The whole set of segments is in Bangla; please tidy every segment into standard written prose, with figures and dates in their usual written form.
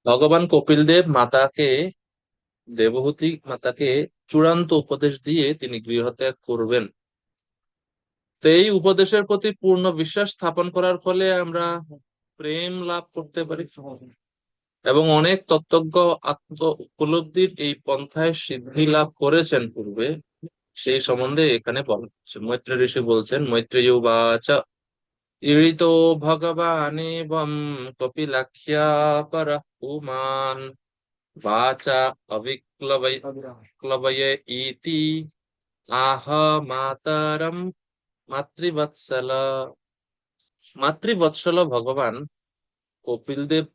ভগবান কপিল দেব দেবহূতি মাতাকে চূড়ান্ত উপদেশ দিয়ে তিনি গৃহত্যাগ করবেন। তো এই উপদেশের প্রতি পূর্ণ বিশ্বাস স্থাপন করার ফলে আমরা প্রেম লাভ করতে পারি এবং অনেক তত্ত্বজ্ঞ আত্ম উপলব্ধির এই পন্থায় সিদ্ধি লাভ করেছেন পূর্বে, সেই সম্বন্ধে এখানে বলা হচ্ছে। মৈত্রেয় ঋষি বলছেন, মৈত্রেয় উবাচ ইরিতো ভগবানেবং কপিলাখ্যা পরঃ পুমাन् वाचा अविक्लवय इति आह मातरम মাতৃবৎসল। মাতৃবৎসল ভগবান কপিল দেব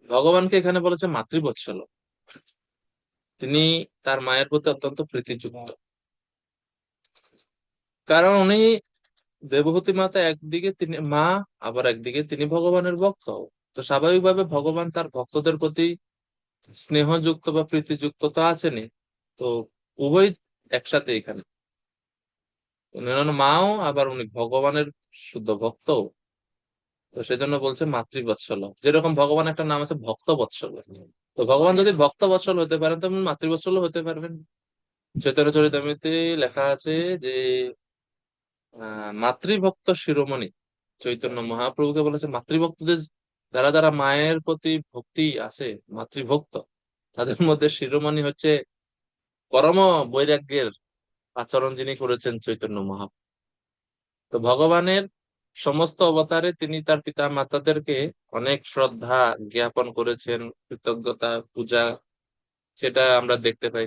ভগবানকে এখানে বলেছে মাতৃবৎসল। তিনি তার মায়ের প্রতি অত্যন্ত প্রীতিযুক্ত, কারণ উনি দেবহূতি মাতা একদিকে তিনি মা, আবার একদিকে তিনি ভগবানের ভক্ত। তো স্বাভাবিকভাবে ভগবান তার ভক্তদের প্রতি স্নেহযুক্ত বা প্রীতিযুক্ত তো আছেনই। তো উভয় একসাথে এখানে, উনি হলেন মাও, আবার উনি ভগবানের শুদ্ধ ভক্ত। তো সেজন্য বলছে মাতৃবৎসল। যেরকম ভগবান একটা নাম আছে ভক্ত বৎসল, তো ভগবান যদি ভক্ত বৎসল হতে পারেন তো মাতৃবৎসল হতে পারবেন। চৈতন্য চরিতামৃতে লেখা আছে যে মাতৃভক্ত শিরোমণি চৈতন্য মহাপ্রভুকে বলেছে মাতৃভক্তদের, যারা যারা মায়ের প্রতি ভক্তি আছে, মাতৃভক্ত, তাদের মধ্যে শিরোমণি হচ্ছে পরম বৈরাগ্যের আচরণ যিনি করেছেন চৈতন্য মহাপ্রভু। তো ভগবানের সমস্ত অবতারে তিনি তার পিতা মাতাদেরকে অনেক শ্রদ্ধা জ্ঞাপন করেছেন, কৃতজ্ঞতা পূজা, সেটা আমরা দেখতে পাই।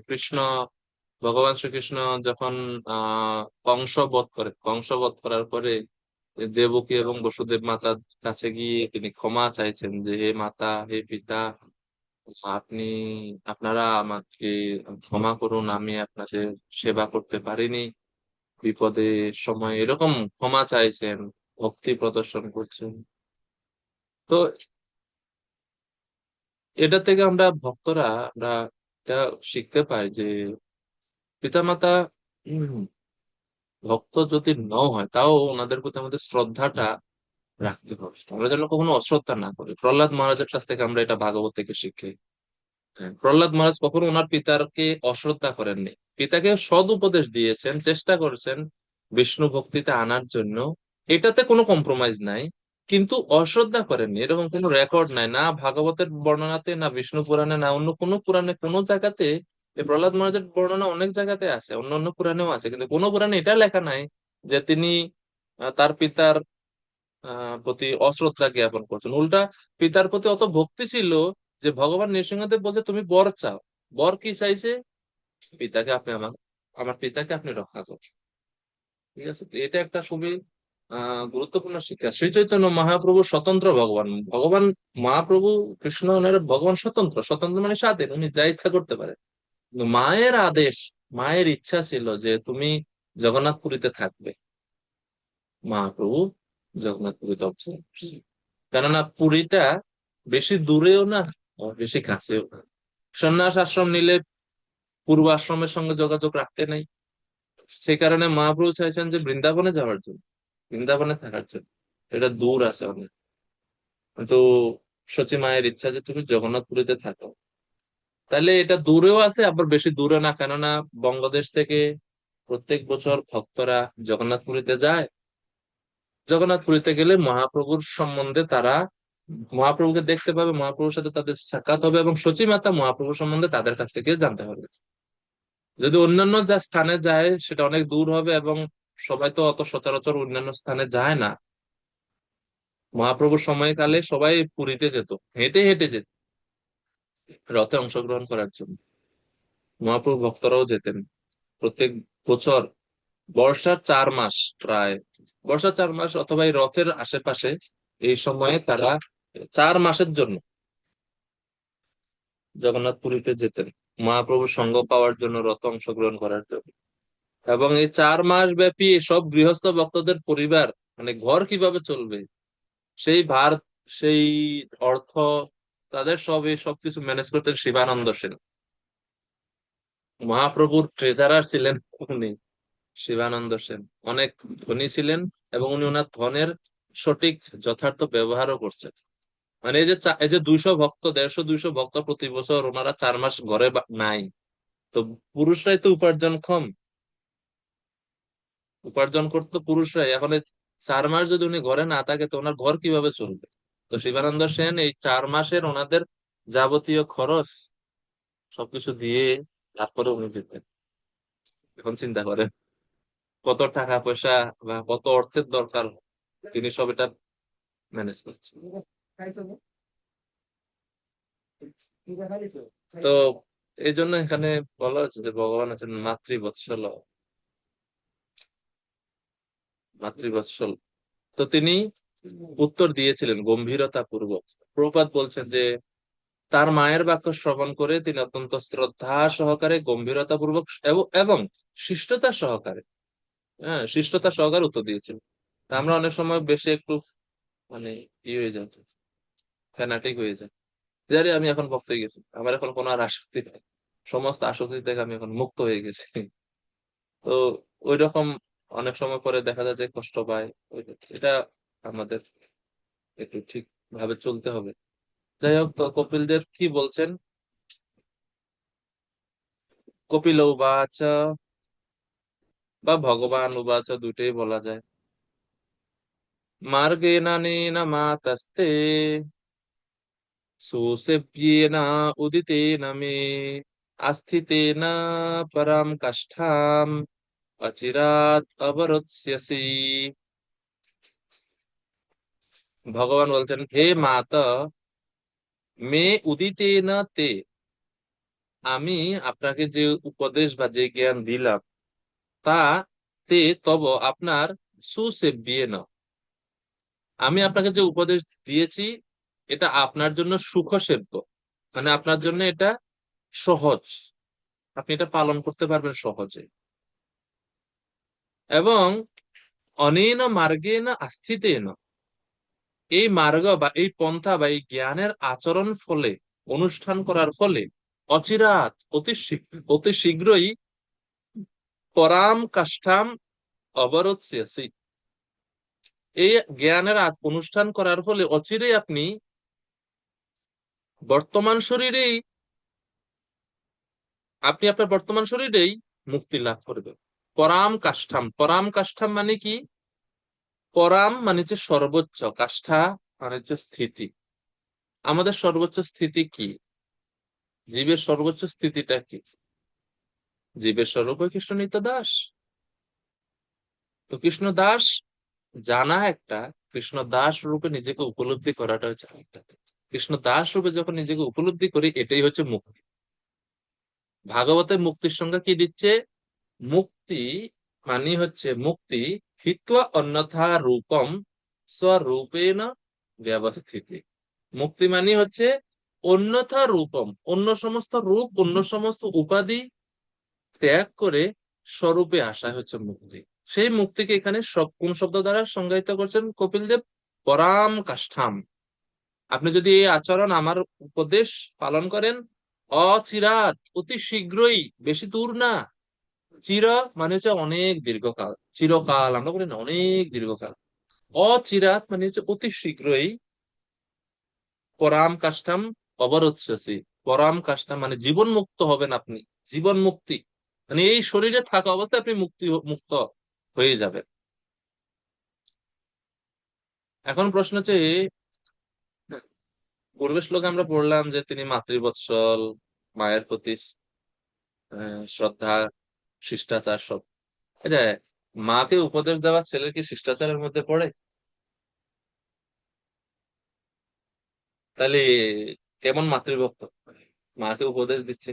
ভগবান শ্রীকৃষ্ণ যখন কংস বধ করার পরে দেবকী এবং বসুদেব মাতার কাছে গিয়ে তিনি ক্ষমা চাইছেন যে হে মাতা, হে পিতা, আপনি আপনারা আমাকে ক্ষমা করুন, আমি আপনাদের সেবা করতে পারিনি বিপদের সময়, এরকম ক্ষমা চাইছেন, ভক্তি প্রদর্শন করছেন। তো এটা থেকে আমরা এটা শিখতে পাই যে পিতামাতা ভক্ত যদি নাও হয় তাও ওনাদের প্রতি আমাদের শ্রদ্ধাটা রাখতে হবে, আমরা যেন কখনো অশ্রদ্ধা না করি। প্রহ্লাদ মহারাজের কাছ থেকে আমরা এটা ভাগবত থেকে শিখি। হ্যাঁ, প্রহ্লাদ মহারাজ কখনো ওনার পিতাকে অশ্রদ্ধা করেননি, পিতাকে সদ উপদেশ দিয়েছেন, চেষ্টা করেছেন বিষ্ণু ভক্তিতে আনার জন্য, এটাতে কোনো কম্প্রোমাইজ নাই, কিন্তু অশ্রদ্ধা করেননি এরকম কোনো রেকর্ড নাই, না ভাগবতের বর্ণনাতে, না বিষ্ণু পুরাণে, না অন্য কোনো পুরাণে, কোনো জায়গাতে। এই প্রহ্লাদ মহারাজের বর্ণনা অনেক জায়গাতে আছে, অন্য অন্য পুরাণেও আছে, কিন্তু কোনো পুরাণে এটা লেখা নাই যে তিনি তার পিতার প্রতি অশ্রদ্ধা জ্ঞাপন করছেন। উল্টা পিতার প্রতি অত ভক্তি ছিল যে ভগবান নৃসিংহদেব বলছে তুমি বর চাও। বর কি চাইছে? পিতাকে আপনি আমার পিতাকে আপনি রক্ষা করুন। ঠিক আছে, তো এটা একটা খুবই গুরুত্বপূর্ণ শিক্ষা। শ্রী চৈতন্য মহাপ্রভু স্বতন্ত্র ভগবান। ভগবান মহাপ্রভু কৃষ্ণ ওনার ভগবান স্বতন্ত্র, স্বতন্ত্র মানে স্বাধীন, উনি যা ইচ্ছা করতে পারে। কিন্তু মায়ের আদেশ, মায়ের ইচ্ছা ছিল যে তুমি জগন্নাথ পুরীতে থাকবে। মহাপ্রভু জগন্নাথ পুরীতে অবস্থান করছে, কেননা পুরীটা বেশি দূরেও না, আবার বেশি কাছেও না। সন্ন্যাস আশ্রম নিলে পূর্ব আশ্রমের সঙ্গে যোগাযোগ রাখতে নাই, সেই কারণে মহাপ্রভু চাইছেন যে বৃন্দাবনে যাওয়ার জন্য, বৃন্দাবনে থাকার জন্য। এটা দূর আছে অনেক, কিন্তু সচি মায়ের ইচ্ছা যে তুমি জগন্নাথপুরীতে থাকো। তাহলে এটা দূরেও আছে, আবার বেশি দূরে না, কেননা বঙ্গদেশ থেকে প্রত্যেক বছর ভক্তরা জগন্নাথপুরীতে যায়। জগন্নাথপুরীতে গেলে মহাপ্রভুর সম্বন্ধে তারা মহাপ্রভুকে দেখতে পাবে, মহাপ্রভুর সাথে তাদের সাক্ষাৎ হবে, এবং সচিমাতা মহাপ্রভু সম্বন্ধে তাদের কাছ থেকে জানতে পারবে। যদি অন্যান্য যা স্থানে যায় সেটা অনেক দূর হবে, এবং সবাই তো অত সচরাচর অন্যান্য স্থানে যায় না। মহাপ্রভুর সময়কালে সবাই পুরীতে যেত, হেঁটে হেঁটে যেত রথে অংশগ্রহণ করার জন্য। মহাপ্রভু ভক্তরাও যেতেন প্রত্যেক বছর বর্ষার 4 মাস, প্রায় বর্ষার 4 মাস অথবা এই রথের আশেপাশে, এই সময়ে তারা 4 মাসের জন্য জগন্নাথ পুরীতে যেতেন মহাপ্রভুর সঙ্গ পাওয়ার জন্য, রথ অংশগ্রহণ করার জন্য। এবং এই 4 মাস ব্যাপী সব গৃহস্থ ভক্তদের পরিবার, মানে ঘর কিভাবে চলবে সেই ভার, সেই অর্থ, তাদের এই সবকিছু ম্যানেজ করতেন শিবানন্দ সেন। মহাপ্রভুর ট্রেজারার ছিলেন উনি, শিবানন্দ সেন। অনেক ধনী ছিলেন এবং উনি ওনার ধনের সঠিক যথার্থ ব্যবহারও করছেন। মানে এই যে 200 ভক্ত, 150-200 ভক্ত প্রতি বছর ওনারা 4 মাস ঘরে নাই, তো পুরুষরাই তো উপার্জন ক্ষম, উপার্জন করতো পুরুষরাই। এখন এই 4 মাস যদি উনি ঘরে না থাকে তো ওনার ঘর কিভাবে চলবে? তো শিবানন্দ সেন এই 4 মাসের ওনাদের যাবতীয় খরচ সবকিছু দিয়ে তারপরে উনি যেতেন। এখন চিন্তা করেন কত টাকা পয়সা বা কত অর্থের দরকার, তিনি সব এটা ম্যানেজ করছেন। তো এই জন্য এখানে বলা হচ্ছে যে ভগবান আছেন মাতৃবৎসল, মাতৃবৎসল। তো তিনি উত্তর দিয়েছিলেন গম্ভীরতা পূর্বক। প্রভুপাদ বলছেন যে তার মায়ের বাক্য শ্রবণ করে তিনি অত্যন্ত শ্রদ্ধা সহকারে, গম্ভীরতা পূর্বক এবং শিষ্টতা সহকারে, হ্যাঁ শিষ্টতা সহকারে উত্তর দিয়েছিলেন। তা আমরা অনেক সময় বেশি একটু মানে হয়ে যায়, ফ্যানাটিক হয়ে যায়, জানি আমি এখন ভক্ত হয়ে গেছি, আমার এখন কোনো আর আসক্তি নেই, সমস্ত আসক্তি থেকে আমি এখন মুক্ত হয়ে গেছি। তো ওই রকম অনেক সময় পরে দেখা যায় যে কষ্ট পায়। এটা আমাদের একটু ঠিক ভাবে চলতে হবে। যাই হোক, তো কপিল দেব কি বলছেন, কপিল উবাচ বা ভগবান উবাচ দুইটাই বলা যায়। মার্গেনানেন মাতস্তে সুসেব্যেন উদিতেন মে আস্থিতেন পরাম কাষ্ঠাম অচিরাৎ অবরোচ্স্যসি। ভগবান বলছেন, হে মাতা, মে উদিতেন তে, আমি আপনাকে যে উপদেশ বা যে জ্ঞান দিলাম তা তে তব আপনার সুসেব্যেন, আমি আপনাকে যে উপদেশ দিয়েছি এটা আপনার জন্য সুখসেব্য, মানে আপনার জন্য এটা সহজ, আপনি এটা পালন করতে পারবেন সহজে। এবং অনেন মার্গেন আস্থিতেন, এই মার্গ বা এই পন্থা বা এই জ্ঞানের আচরণ ফলে, অনুষ্ঠান করার ফলে অচিরাৎ অতি শীঘ্রই পরাম কাষ্ঠাম অবরোচ্যসি, এই জ্ঞানের অনুষ্ঠান করার ফলে অচিরেই আপনি বর্তমান শরীরেই, আপনি আপনার বর্তমান শরীরেই মুক্তি লাভ করবেন। পরাম কাষ্ঠাম, পরাম কাষ্ঠাম মানে কি? পরাম মানে হচ্ছে সর্বোচ্চ, কাষ্ঠা মানে হচ্ছে স্থিতি। আমাদের সর্বোচ্চ স্থিতি কি? জীবের সর্বোচ্চ স্থিতিটা কি? জীবের স্বরূপ কৃষ্ণ নিত্য দাস। তো কৃষ্ণ দাস জানা একটা, কৃষ্ণ দাস রূপে নিজেকে উপলব্ধি করাটা হচ্ছে একটা। কৃষ্ণ দাস রূপে যখন নিজেকে উপলব্ধি করি এটাই হচ্ছে মুক্তি। ভাগবতে মুক্তির সংজ্ঞা কি দিচ্ছে? মুক্তি মানে হচ্ছে মুক্তি হিত্বা অন্যথা রূপম স্বরূপেণ ব্যবস্থিতি। মুক্তি মানে হচ্ছে অন্যথা রূপম, অন্য সমস্ত রূপ, অন্য সমস্ত উপাধি ত্যাগ করে স্বরূপে আসা হচ্ছে মুক্তি। সেই মুক্তিকে এখানে কোন শব্দ দ্বারা সংজ্ঞায়িত করছেন কপিল দেব? পরাম কাষ্ঠাম। আপনি যদি এই আচরণ আমার উপদেশ পালন করেন, অচিরাত অতি শীঘ্রই, বেশি দূর না, চির মানে হচ্ছে অনেক দীর্ঘকাল, চিরকাল আমরা বলি না, অনেক দীর্ঘকাল। অচিরাত মানে হচ্ছে অতি শীঘ্রই, পরাম কাষ্ঠাম অবরোচ্যসি, পরাম কাষ্ঠাম মানে জীবন মুক্ত হবেন আপনি, জীবন মুক্তি মানে এই শরীরে থাকা অবস্থায় আপনি মুক্ত হয়ে যাবেন। এখন প্রশ্ন হচ্ছে, পূর্বের শ্লোকে আমরা পড়লাম যে তিনি মাতৃবৎসল, মায়ের প্রতি শ্রদ্ধা, শিষ্টাচার সব। এই যে মাকে উপদেশ দেওয়া ছেলের কি শিষ্টাচারের মধ্যে পড়ে? তাহলে কেমন মাতৃভক্ত, মাকে উপদেশ দিচ্ছে,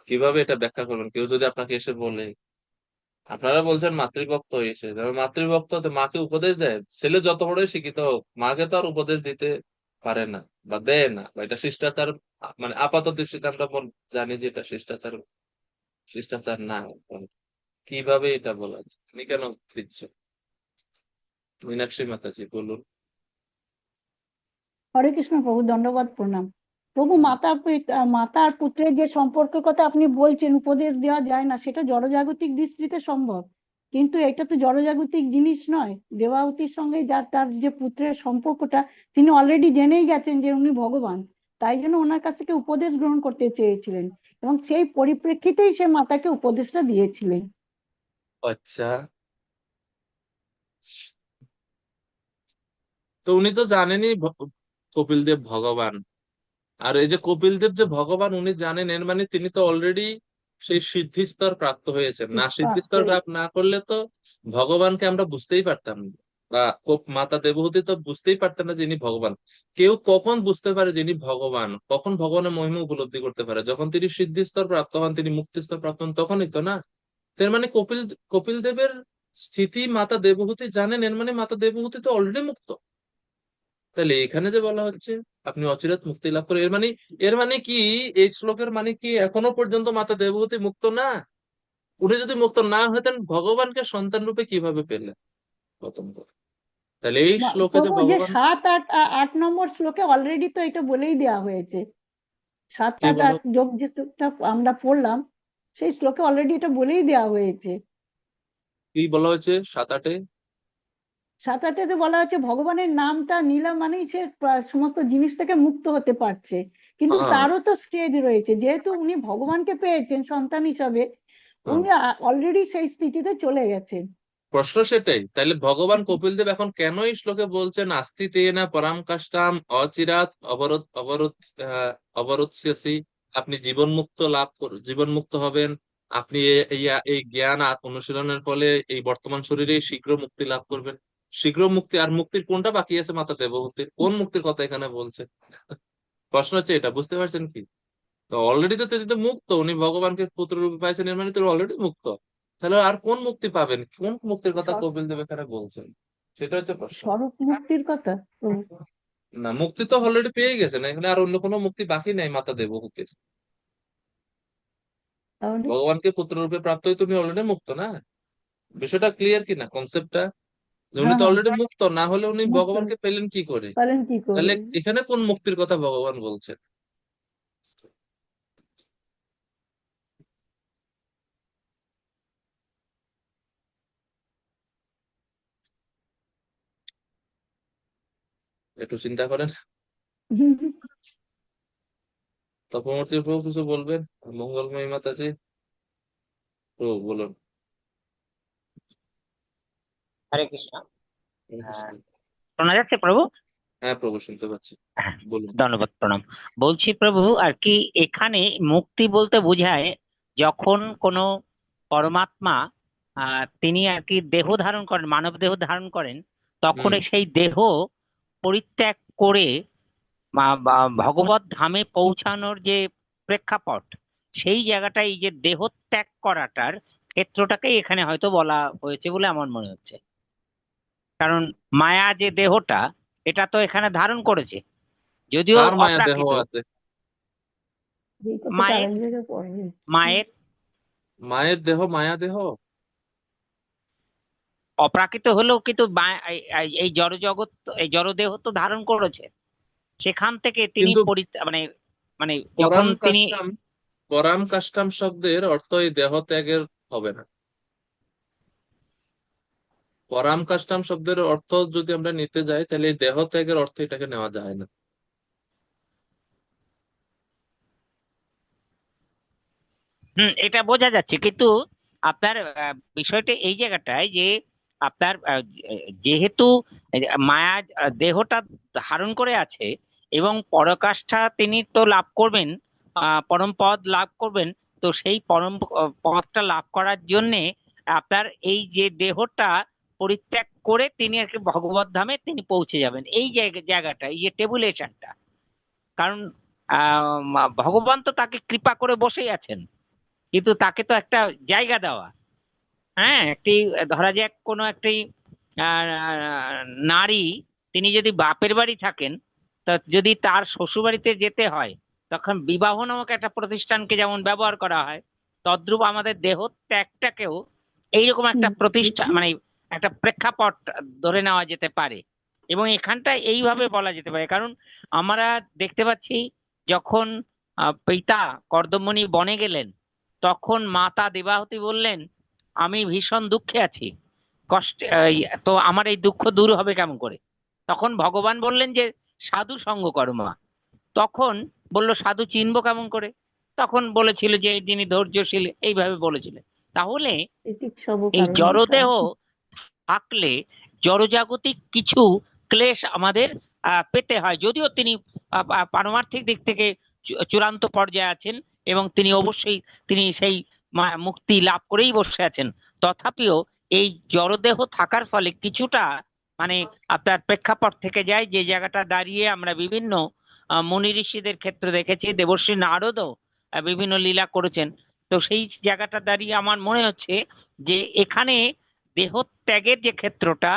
কিভাবে এটা ব্যাখ্যা করবেন? কেউ যদি আপনাকে এসে বলে, আপনারা বলছেন মাতৃভক্ত হয়েছে, মাতৃভক্ত তো মাকে উপদেশ দেয়, ছেলে যত বড়ই শিক্ষিত হোক মাকে তো আর উপদেশ দিতে পারে না বা দেয় না, বা এটা শিষ্টাচার, মানে আপাত দৃষ্টিতে আমরা জানি যে এটা শিষ্টাচার, শিষ্টাচার না। কিভাবে এটা বলা যায়? তুমি কেন দিচ্ছ? মীনাক্ষী মাতাজি বলুন। হরে কৃষ্ণ প্রভু, দণ্ডবাদ প্রণাম। প্রভু, মাতা আর পুত্রের যে সম্পর্কের কথা আপনি বলছেন, উপদেশ দেওয়া যায় না, সেটা জড়জাগতিক দৃষ্টিতে সম্ভব? কিন্তু এটা তো জড়জাগতিক জিনিস নয়। দেবাহুতির সঙ্গে যার তার যে পুত্রের সম্পর্কটা, তিনি অলরেডি জেনেই গেছেন যে উনি ভগবান, তাই জন্য ওনার কাছ থেকে উপদেশ গ্রহণ করতে চেয়েছিলেন, এবং সেই পরিপ্রেক্ষিতেই সে মাতাকে উপদেশটা দিয়েছিলেন। আচ্ছা, তো উনি তো জানেনই কপিল দেব ভগবান। আর এই যে কপিল দেব যে ভগবান উনি জানেন, এর মানে তিনি তো অলরেডি সেই সিদ্ধি স্তর প্রাপ্ত হয়েছেন। না, সিদ্ধি স্তর প্রাপ্ত না করলে তো ভগবানকে আমরা বুঝতেই পারতাম না, বা মাতা দেবহূতি তো বুঝতেই পারতেন না যে ইনি ভগবান। কেউ কখন বুঝতে পারে যে ইনি ভগবান, কখন ভগবানের মহিমা উপলব্ধি করতে পারে? যখন তিনি সিদ্ধি স্তর প্রাপ্ত হন, তিনি মুক্তি স্তর প্রাপ্ত হন, তখনই তো, না? তার মানে কপিল কপিল দেবের স্থিতি মাতা দেবহূতি জানেন, এর মানে মাতা দেবহূতি তো অলরেডি মুক্ত। তাহলে এখানে যে বলা হচ্ছে আপনি অচিরাত মুক্তি লাভ করেন, এর মানে কি, এই শ্লোকের মানে কি এখনো পর্যন্ত মাতা দেবহূতি মুক্ত না? উনি যদি মুক্ত না হতেন, ভগবানকে সন্তান রূপে কিভাবে পেলেন? প্রথম কথা, তাহলে এই শ্লোকে যে প্রভু যে ভগবান 7, 8 নম্বর শ্লোকে অলরেডি তো এটা বলেই দেওয়া হয়েছে। সাত কি আট বলো, আট যোগ যে শ্লোকটা আমরা পড়লাম, সেই শ্লোকে অলরেডি এটা বলেই দেওয়া হয়েছে। কি বলা হয়েছে 7, 8-এ? 7, 8-এ বলা হচ্ছে ভগবানের নামটা নিলাম মানেই সে সমস্ত জিনিস থেকে মুক্ত হতে পারছে। কিন্তু হ্যাঁ, তারও তো স্টেজ রয়েছে, যেহেতু উনি ভগবানকে পেয়েছেন সন্তান হিসাবে, হ্যাঁ, উনি অলরেডি সেই স্থিতিতে চলে গেছেন। প্রশ্ন সেটাই। তাহলে ভগবান কপিল দেব এখন কেন এই শ্লোকে বলছেন আস্তি তেনা পরাম কাষ্টাম অচিরাত অবরোধস্যসি, আপনি জীবন মুক্ত জীবন মুক্ত হবেন, আপনি এই জ্ঞান অনুশীলনের ফলে এই বর্তমান শরীরে শীঘ্র মুক্তি লাভ করবেন। শীঘ্র মুক্তি, আর মুক্তির কোনটা বাকি আছে মাতা দেবভূতির? কোন মুক্তির কথা এখানে বলছে? প্রশ্ন হচ্ছে এটা, বুঝতে পারছেন কি? তো অলরেডি তো তিনি তো মুক্ত, উনি ভগবানকে পুত্র রূপে পাইছেন, এর মানে তো অলরেডি মুক্ত। তাহলে আর কোন মুক্তি পাবেন? কোন মুক্তির কথা স্বর- কপিল দেব এখানে বলছেন? সেটা হচ্ছে প্রশ্ন। স্বরূপ মুক্তির কথা। না, মুক্তি তো অলরেডি পেয়ে গেছেন, এখানে আর অন্য কোনো মুক্তি বাকি নাই মাতা দেবভূতির। তাহলে ভগবানকে পুত্র রূপে প্রাপ্ত হয়ে তুমি অলরেডি মুক্ত, না? বিষয়টা ক্লিয়ার কি না, কনসেপ্টটা? উনি হ্যাঁ, তো হ্যাঁ, অলরেডি মুক্ত, না হলে উনি মুক্ত ভগবানকে পেলেন কি করে? পারেন কি করে। তাহলে এখানে কোন মুক্তির কথা ভগবান বলছেন? একটু চিন্তা করেন। তপমূর্তি প্রভু কিছু বলবেন? মঙ্গলময়ী মাতাজি প্রভু বলুন। হরে কৃষ্ণ। শোনা যাচ্ছে প্রভু? হ্যাঁ প্রভু, শুনতে পাচ্ছি, হ্যাঁ, বলুন। ধন্যবাদ, প্রণাম। বলছি প্রভু, আর কি এখানে মুক্তি বলতে বোঝায় যখন কোনো পরমাত্মা তিনি আর কি দেহ ধারণ করেন, মানব দেহ ধারণ করেন, তখন হুম। সেই দেহ পরিত্যাগ করে ভগবত ধামে পৌঁছানোর যে প্রেক্ষাপট, সেই জায়গাটাই, এই যে দেহ ত্যাগ করাটার ক্ষেত্রটাকেই এখানে হয়তো বলা হয়েছে বলে আমার মনে হচ্ছে। কারণ মায়া যে দেহটা, এটা তো এখানে ধারণ করেছে, যদিও কার মায়া দেহ অপ্রাকৃত। আছে? এই কথাটা মায়ের আরেক জায়গায় পড়বে। মায়ের মায়ের দেহ মায়া দেহ? অপ্রাকৃত হলেও কিন্তু এই জড় জগৎ, এই জড় দেহ তো ধারণ করেছে। সেখান থেকে তিনি কিন্তু মানে মানে যখন পরাম তিনি কাষ্টাম পরাম কাষ্টাম শব্দের অর্থ এই দেহ ত্যাগের হবে না। পরাম কাষ্টাম শব্দের অর্থ যদি আমরা নিতে যাই, তাহলে এই দেহ ত্যাগের অর্থ এটাকে নেওয়া যায় না। এটা বোঝা যাচ্ছে, কিন্তু আপনার বিষয়টা এই জায়গাটায় যে আপনার যেহেতু মায়া দেহটা ধারণ করে আছে, এবং পরকাষ্ঠা তিনি তো লাভ করবেন, পরম পদ লাভ করবেন। তো সেই পরম পদটা লাভ করার জন্যে আপনার এই যে দেহটা পরিত্যাগ করে তিনি আর কি ভগবত ধামে তিনি পৌঁছে যাবেন, এই জায়গাটা, এই যে টেবুলেশনটা। কারণ ভগবান তো তাকে কৃপা করে বসেই আছেন, কিন্তু তাকে তো একটা জায়গা দেওয়া। হ্যাঁ, একটি ধরা যাক কোনো একটি নারী, তিনি যদি বাপের বাড়ি থাকেন, তা যদি তার শ্বশুর বাড়িতে যেতে হয়, তখন বিবাহ নামক একটা প্রতিষ্ঠানকে যেমন ব্যবহার করা হয়, তদ্রূপ আমাদের দেহ ত্যাগটাকেও এইরকম একটা প্রতিষ্ঠা, মানে একটা প্রেক্ষাপট ধরে নেওয়া যেতে পারে। এবং এখানটা এইভাবে বলা যেতে পারে, কারণ আমরা দেখতে পাচ্ছি যখন পিতা কর্দমমণি বনে গেলেন, তখন মাতা দেবাহুতি বললেন আমি ভীষণ দুঃখে আছি, কষ্টে, তো আমার এই দুঃখ দূর হবে কেমন করে? তখন ভগবান বললেন যে সাধু সঙ্গ করো মা। তখন বললো সাধু চিনবো কেমন করে? তখন বলেছিল যে যিনি ধৈর্যশীল, এইভাবে বলেছিলেন। তাহলে তিতিক্ষব এই কারণেশম। জড়দেহ থাকলে জড়জাগতিক কিছু ক্লেশ আমাদের পেতে হয়, যদিও তিনি পারমার্থিক দিক থেকে চূড়ান্ত পর্যায়ে আছেন এবং তিনি অবশ্যই তিনি সেই মুক্তি লাভ করেই বসে আছেন। তথাপিও এই জড়দেহ থাকার ফলে কিছুটা মানে আপনার প্রেক্ষাপট থেকে যায়, যে জায়গাটা দাঁড়িয়ে আমরা বিভিন্ন মুনি ঋষিদের ক্ষেত্রে দেখেছি, দেবর্ষী নারদও বিভিন্ন লীলা করেছেন। তো সেই জায়গাটা দাঁড়িয়ে আমার মনে হচ্ছে যে এখানে দেহ ত্যাগের যে ক্ষেত্রটা,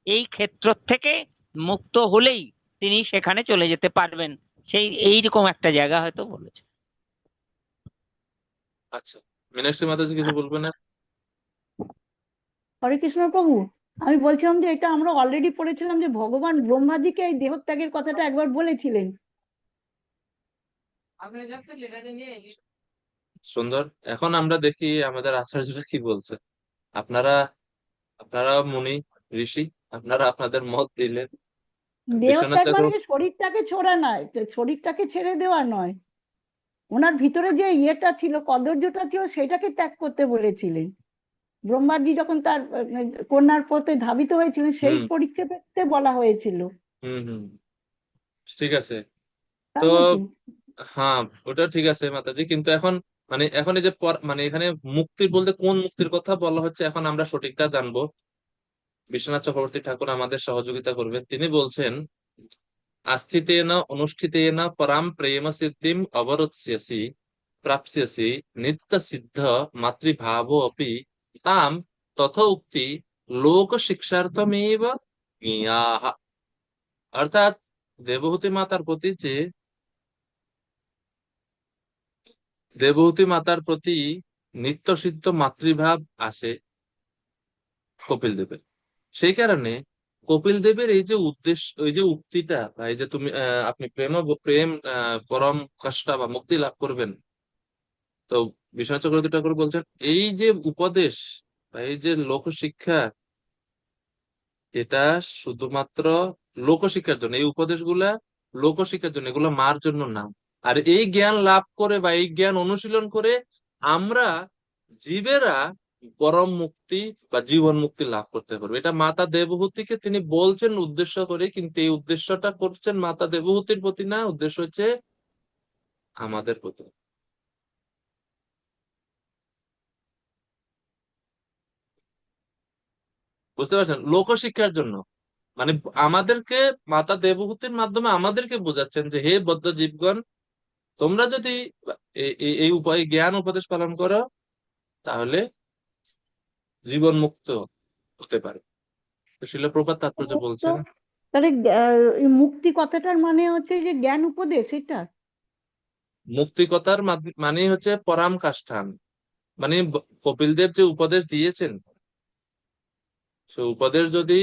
এই ক্ষেত্র থেকে মুক্ত হলেই তিনি সেখানে চলে যেতে পারবেন, সেই এইরকম একটা জায়গা হয়তো বলেছে। আচ্ছা, মীনাক্ষী মাতাজি কিছু বলবেন না? হরে কৃষ্ণ প্রভু, আমি বলছিলাম যে এটা আমরা অলরেডি পড়েছিলাম যে ভগবান ব্রহ্মাজিকে এই দেহত্যাগের কথাটা একবার বলেছিলেন। সুন্দর। এখন আমরা দেখি আমাদের আচার্যরা কি বলছে। আপনারা আপনারা মুনি, ঋষি, আপনারা আপনাদের মত দিলেন। বিশ্বনাথ দেহত্যাগ মানে চক্রবর্তী। যে শরীরটাকে ছোড়া নয়, যে শরীরটাকে ছেড়ে দেওয়া নয়, ওনার ভিতরে যে ইয়েটা ছিল, কদর্যটা ছিল, সেটাকে ত্যাগ করতে বলেছিলেন। ব্রহ্মাজি যখন তার কন্যার পথে ধাবিত হয়েছিলেন, সেই হুম পরিপ্রেক্ষিতে বলা হয়েছিল, হুম হুম, ঠিক আছে। তো তাই নাকি? হ্যাঁ, ওটা ঠিক আছে মাতাজি, কিন্তু এখন মানে এখন এই যে মানে এখানে মুক্তির বলতে কোন মুক্তির কথা বলা হচ্ছে, এখন আমরা সঠিকটা জানবো। বিশ্বনাথ চক্রবর্তী ঠাকুর আমাদের সহযোগিতা করবেন। তিনি বলছেন, আস্থিতেন অনুষ্ঠিতেন পরাম প্রেম সিদ্ধিম অবরোচ্যসি প্রাপ্স্যসি নিত্য সিদ্ধ মাতৃভাব অপি তাম তথা উক্তি লোক শিক্ষার্থমেব জ্ঞেয়াঃ। অর্থাৎ দেবহূতি মাতার প্রতি যে দেবহূতি মাতার প্রতি নিত্য সিদ্ধ মাতৃভাব আছে কপিল দেবের, সেই কারণে কপিল দেবের এই যে উদ্দেশ্য, এই যে উক্তিটা বা এই যে তুমি আপনি প্রেম পরম কষ্টা বা মুক্তি লাভ করবেন। তো বিশ্বনাথ চক্রবর্তী ঠাকুর বলছেন, এই যে উপদেশ বা এই যে লোকশিক্ষা, এটা শুধুমাত্র লোকশিক্ষার জন্য, এই উপদেশগুলা লোকশিক্ষার জন্য, এগুলো মার জন্য না। আর এই জ্ঞান লাভ করে বা এই জ্ঞান অনুশীলন করে আমরা জীবেরা পরম মুক্তি বা জীবন মুক্তি লাভ করতে পারবে। এটা মাতা দেবহূতিকে তিনি বলছেন উদ্দেশ্য করে, কিন্তু এই উদ্দেশ্যটা করছেন মাতা দেবহূতির প্রতি না, উদ্দেশ্য হচ্ছে আমাদের প্রতি। বুঝতে পারছেন? লোকশিক্ষার জন্য মানে আমাদেরকে মাতা দেবহূতির মাধ্যমে আমাদেরকে বোঝাচ্ছেন যে হে বদ্ধ জীবগণ, তোমরা যদি এই উপায় জ্ঞান উপদেশ পালন করো, তাহলে জীবন মুক্ত হতে পারে। তো শিল প্রপাত তাৎপর্য মুক্ত, বলছেন, তাহলে এই মুক্তি কথাটার মানে হচ্ছে যে জ্ঞান উপদেশ, এটা? মুক্তিকতার মানেই হচ্ছে পরাম কাষ্ঠান। মানে কপিল দেব যে উপদেশ দিয়েছেন, সে উপদেশ যদি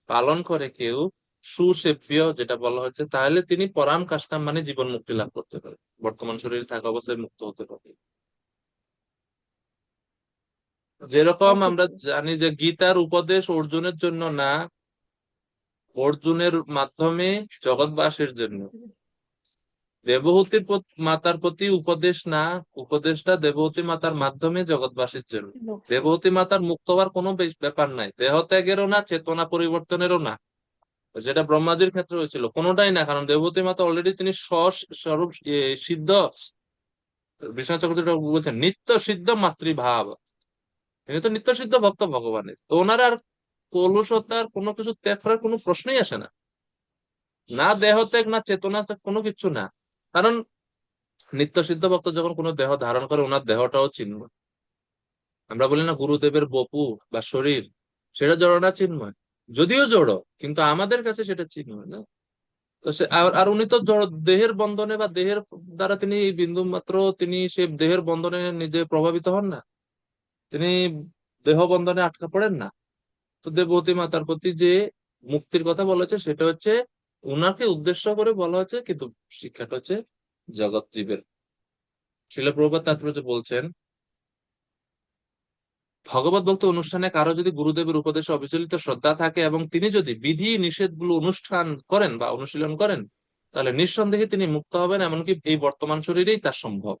পালন করে কেউ সুসেব্য, যেটা বলা হচ্ছে, তাহলে তিনি পরাম কাষ্ঠান মানে জীবন মুক্তি লাভ করতে পারে, বর্তমান শরীরে থাকা অবস্থায় মুক্ত হতে পারে। যেরকম ওকে। আমরা জানি যে গীতার উপদেশ অর্জুনের জন্য না, অর্জুনের মাধ্যমে জগৎবাসীর জন্য। দেবহূতির মাতার প্রতি উপদেশ না, উপদেশটা দেবহূতি মাতার মাধ্যমে জগৎবাসীর জন্য। দেবহূতি মাতার মুক্ত হওয়ার কোনো ব্যাপার নাই, দেহ ত্যাগেরও না, চেতনা পরিবর্তনেরও না, যেটা ব্রহ্মাজির ক্ষেত্রে হয়েছিল, কোনোটাই না। কারণ দেবহূতি মাতা অলরেডি তিনি স্বস্বরূপ সিদ্ধ। বিশ্বনাথ চক্রবর্তী ঠাকুর বলছেন নিত্য সিদ্ধ মাতৃভাব, তিনি তো নিত্য সিদ্ধ ভক্ত ভগবানের। তো ওনার আর কলুষতার কোনো কিছু ত্যাগ করার কোনো প্রশ্নই আসে না, না দেহ ত্যাগ না চেতনা ত্যাগ, কোনো কিছু না। কারণ নিত্য সিদ্ধ ভক্ত যখন কোনো দেহ ধারণ করে, ওনার দেহটাও চিন্ময়। আমরা বলি না গুরুদেবের বপু বা শরীর, সেটা জড় না চিন্ময়? যদিও জড়, কিন্তু আমাদের কাছে সেটা চিন্ময় না। তো সে আর উনি তো জড় দেহের বন্ধনে বা দেহের দ্বারা তিনি বিন্দু মাত্র তিনি সে দেহের বন্ধনে নিজে প্রভাবিত হন না, তিনি দেহ বন্ধনে আটকা পড়েন না। তো দেবতী মাতার প্রতি যে মুক্তির কথা বলেছে, সেটা হচ্ছে উনাকে উদ্দেশ্য করে বলা হচ্ছে, কিন্তু শিক্ষাটা হচ্ছে জগৎ জীবের। শিল প্রভুপাদ তাৎপর্য বলছেন, ভগবত ভক্তি অনুষ্ঠানে কারো যদি গুরুদেবের উপদেশে অবিচলিত শ্রদ্ধা থাকে এবং তিনি যদি বিধি নিষেধগুলো অনুষ্ঠান করেন বা অনুশীলন করেন, তাহলে নিঃসন্দেহে তিনি মুক্ত হবেন, এমনকি এই বর্তমান শরীরেই তা সম্ভব।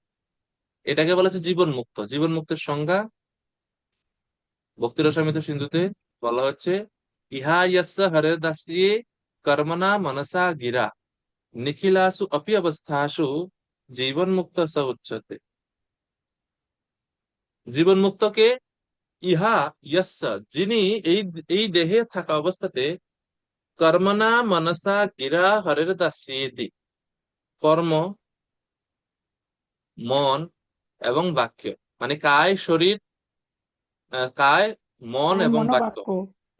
এটাকে বলা হচ্ছে জীবন মুক্ত। জীবন মুক্তের সংজ্ঞা ভক্তি রসামৃত সিন্ধুতে বলা হচ্ছে, ইহা ইয়াস্য হরের দাস্যে কর্মণা মনসা গিরা নিখিলাসু অপি অবস্থাসু জীবন মুক্ত স উচ্যতে। জীবন মুক্তকে ইহা ইয়াস্য, যিনি এই এই দেহে থাকা অবস্থাতে কর্মণা মনসা গিরা হরের দাস্যেতি, কর্ম, মন এবং বাক্য, মানে কায় শরীর, কায়, মন কায় এবং বাক্য, মনোবাক্য।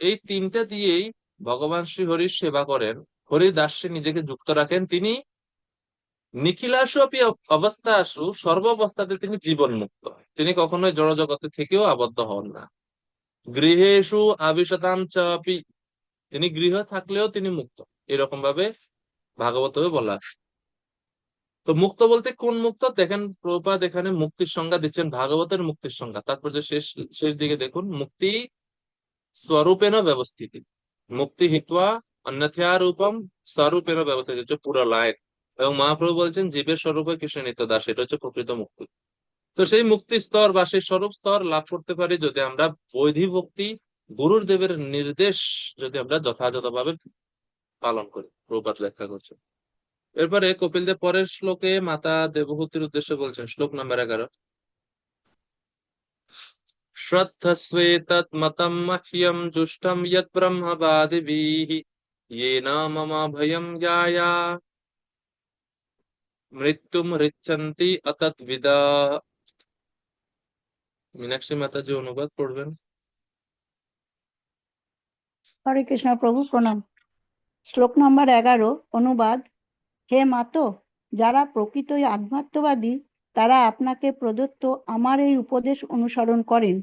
এই তিনটা দিয়েই ভগবান শ্রী হরির সেবা করেন, হরির দাসে নিজেকে যুক্ত রাখেন, তিনি নিখিলাসু অপি অবস্থা আসু, সর্বাবস্থাতে তিনি জীবন মুক্ত। তিনি কখনোই জড় জগতে থেকেও আবদ্ধ হন না। গৃহেষু আবিশতাম চাপি, তিনি গৃহ থাকলেও তিনি মুক্ত, এরকম ভাবে ভাগবত বলা আছে। তো মুক্ত বলতে কোন মুক্ত দেখেন, প্রভুপাদ এখানে মুক্তির সংজ্ঞা দিচ্ছেন, ভাগবতের মুক্তির সংজ্ঞা। তারপর যে শেষ শেষ দিকে দেখুন, মুক্তি স্বরূপেণ ব্যবস্থিতি, মুক্তি হিত্বা অন্যথা রূপম স্বরূপেণ ব্যবস্থিত, হচ্ছে পুরো লাইন। এবং মহাপ্রভু বলছেন জীবের স্বরূপে কৃষ্ণ নিত্য দাস, এটা হচ্ছে প্রকৃত মুক্তি। তো সেই মুক্তি স্তর বা সেই স্বরূপ স্তর লাভ করতে পারি যদি আমরা বৈধি ভক্তি, গুরুর দেবের নির্দেশ যদি আমরা যথাযথভাবে পালন করি। প্রভুপাদ ব্যাখ্যা করছে। এরপরে কপিল দেব পরের শ্লোকে মাতা দেবহূতির উদ্দেশ্যে বলছেন, শ্লোক নাম্বার 11, শ্রদ্ধস্বেতৎ মতম মহ্যম জুষ্টম যৎ ব্রহ্মবাদিভিঃ येन मम भयं याया মৃত্যুম রিচ্ছন্তি অতৎবিদাঃ। মীনাক্ষী মাতাজি অনুবাদ করবেন। হরে কৃষ্ণ প্রভু, প্রণাম। শ্লোক নম্বর 11, অনুবাদ। হে মাতো, যারা প্রকৃতই আধ্যাত্মবাদী তারা আপনাকে প্রদত্ত আমার এই উপদেশ অনুসরণ করেন।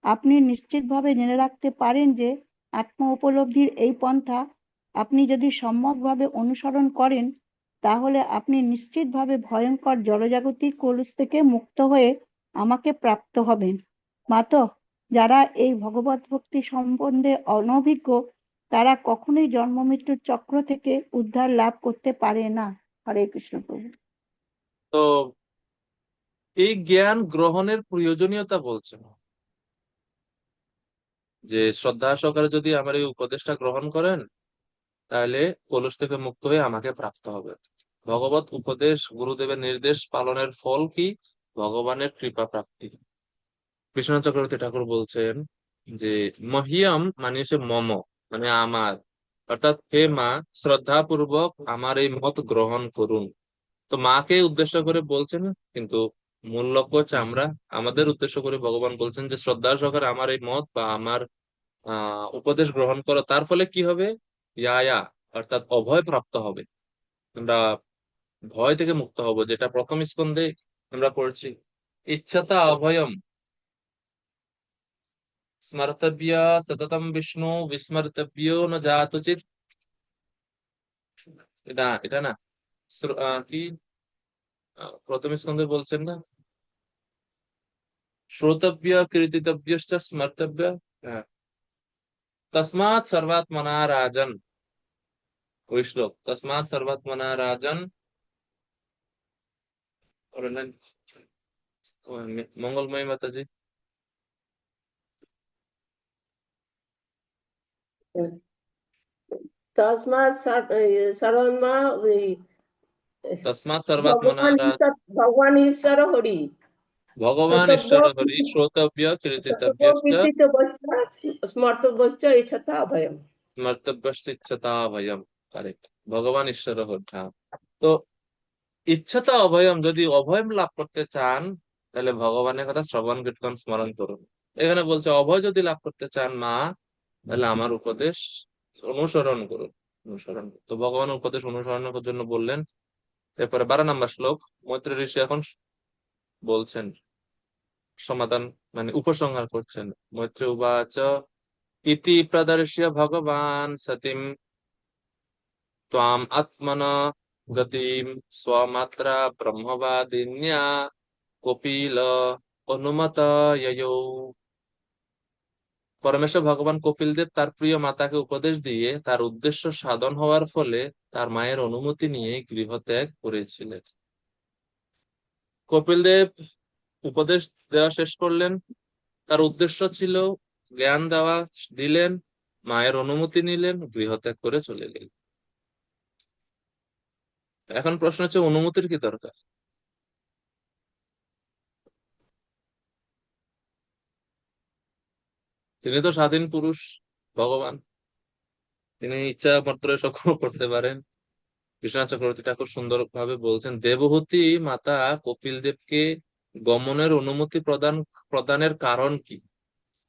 আপনি নিশ্চিতভাবে জেনে রাখতে পারেন যে আত্ম উপলব্ধির এই পন্থা আপনি যদি সম্যকভাবে অনুসরণ করেন তাহলে আপনি নিশ্চিতভাবে ভয়ঙ্কর জড়জাগতিক কলুষ থেকে মুক্ত হয়ে আমাকে প্রাপ্ত হবেন। মাতো, যারা এই ভগবত ভক্তি সম্বন্ধে অনভিজ্ঞ তারা কখনোই জন্ম মৃত্যুর চক্র থেকে উদ্ধার লাভ করতে পারে না। হরে কৃষ্ণ প্রভু। তো এই জ্ঞান গ্রহণের প্রয়োজনীয়তা বলছেন, যে শ্রদ্ধা সহকারে যদি আমার এই উপদেশটা গ্রহণ করেন তাহলে কলুষ থেকে মুক্ত হয়ে আমাকে প্রাপ্ত হবে। ভগবত উপদেশ, গুরুদেবের নির্দেশ পালনের ফল কি? ভগবানের কৃপা প্রাপ্তি। বিশ্বনাথ চক্রবর্তী ঠাকুর বলছেন যে মহিয়ম মানে হচ্ছে মম, মানে আমার, অর্থাৎ হে মা, শ্রদ্ধা পূর্বক আমার এই মত গ্রহণ করুন। তো মাকে উদ্দেশ্য করে বলছেন, কিন্তু মূল লক্ষ্য হচ্ছে আমরা, আমাদের উদ্দেশ্য করে ভগবান বলছেন যে শ্রদ্ধা সহকারে আমার এই মত বা আমার উপদেশ গ্রহণ করো, তার ফলে কি হবে? ইয়া, অর্থাৎ অভয় প্রাপ্ত হবে, আমরা ভয় থেকে মুক্ত হব, যেটা প্রথম স্কন্ধে আমরা পড়ছি, ইচ্ছাতা অভয়ম স্মর্তব্য সততম বিষ্ণু বিস্মর্তব্য ন জাতচিৎ। এটা এটা না, কি প্রথম স্কন্ধে বলছেন না, শ্রোতব্য কীর্তিতব্যশ্চ স্মর্তব্য, হ্যাঁ, তস্মাৎ সর্বাত্মনা রাজন, ওই শ্লোক, তস্মাৎ সর্বাত্মনা রাজন। বললেন মঙ্গলময়ী মাতাজি। তসমাৎ সর্বমা তস্মাৎ সর্বাত্মনা ভগবান ঈশ্বর হরি ভগবান সতব্য ঈশ্বর হরি শ্রোতব্য সতব্য কীর্তিতব্যশ্চ কীর্তিতব্যশ্চ স্মর্তব্যশ্চ ইচ্ছতা অভয়ম। স্মর্তব্যশ্চ ইচ্ছতা ভয়ম। কারেক্ট, ভগবান ঈশ্বর হরি। হ্যাঁ। তো ইচ্ছতা অভয়ম, যদি অভয়ম লাভ করতে চান তাহলে ভগবানের কথা শ্রবণ কীর্তন স্মরণ করুন। এখানে বলছে অভয় যদি লাভ করতে চান মা, তাহলে আমার উপদেশ অনুসরণ করুন। অনুসরণ করুন। তো ভগবান উপদেশ অনুসরণের জন্য বললেন। এরপরে 12 নম্বর শ্লোক, মৈত্রী ঋষি এখন বলছেন সমাধান, মানে উপসংহার করছেন। মৈত্রী উবাচ ইতি প্রদর্শ্য ভগবান সতিম ত্বাম আত্মন গতিম স্বমাত্রা ব্রহ্মবাদিন্যা কপিল অনুমত যয়ৌ। পরমেশ্বর ভগবান কপিলদেব তার প্রিয় মাতাকে উপদেশ দিয়ে তার উদ্দেশ্য সাধন হওয়ার ফলে তার মায়ের অনুমতি নিয়ে গৃহত্যাগ করেছিলেন। কপিলদেব উপদেশ দেওয়া শেষ করলেন, তার উদ্দেশ্য ছিল জ্ঞান দেওয়া, দিলেন, মায়ের অনুমতি নিলেন, গৃহত্যাগ করে চলে গেলেন। এখন প্রশ্ন হচ্ছে অনুমতির কি দরকার? তিনি তো স্বাধীন পুরুষ, ভগবান, তিনি ইচ্ছা মাত্র সব করতে পারেন। বিশ্বনাথ চক্রবর্তী ঠাকুর সুন্দর ভাবে বলছেন, দেবহূতি মাতা কপিল দেবকে গমনের অনুমতি প্রদানের কারণ কি?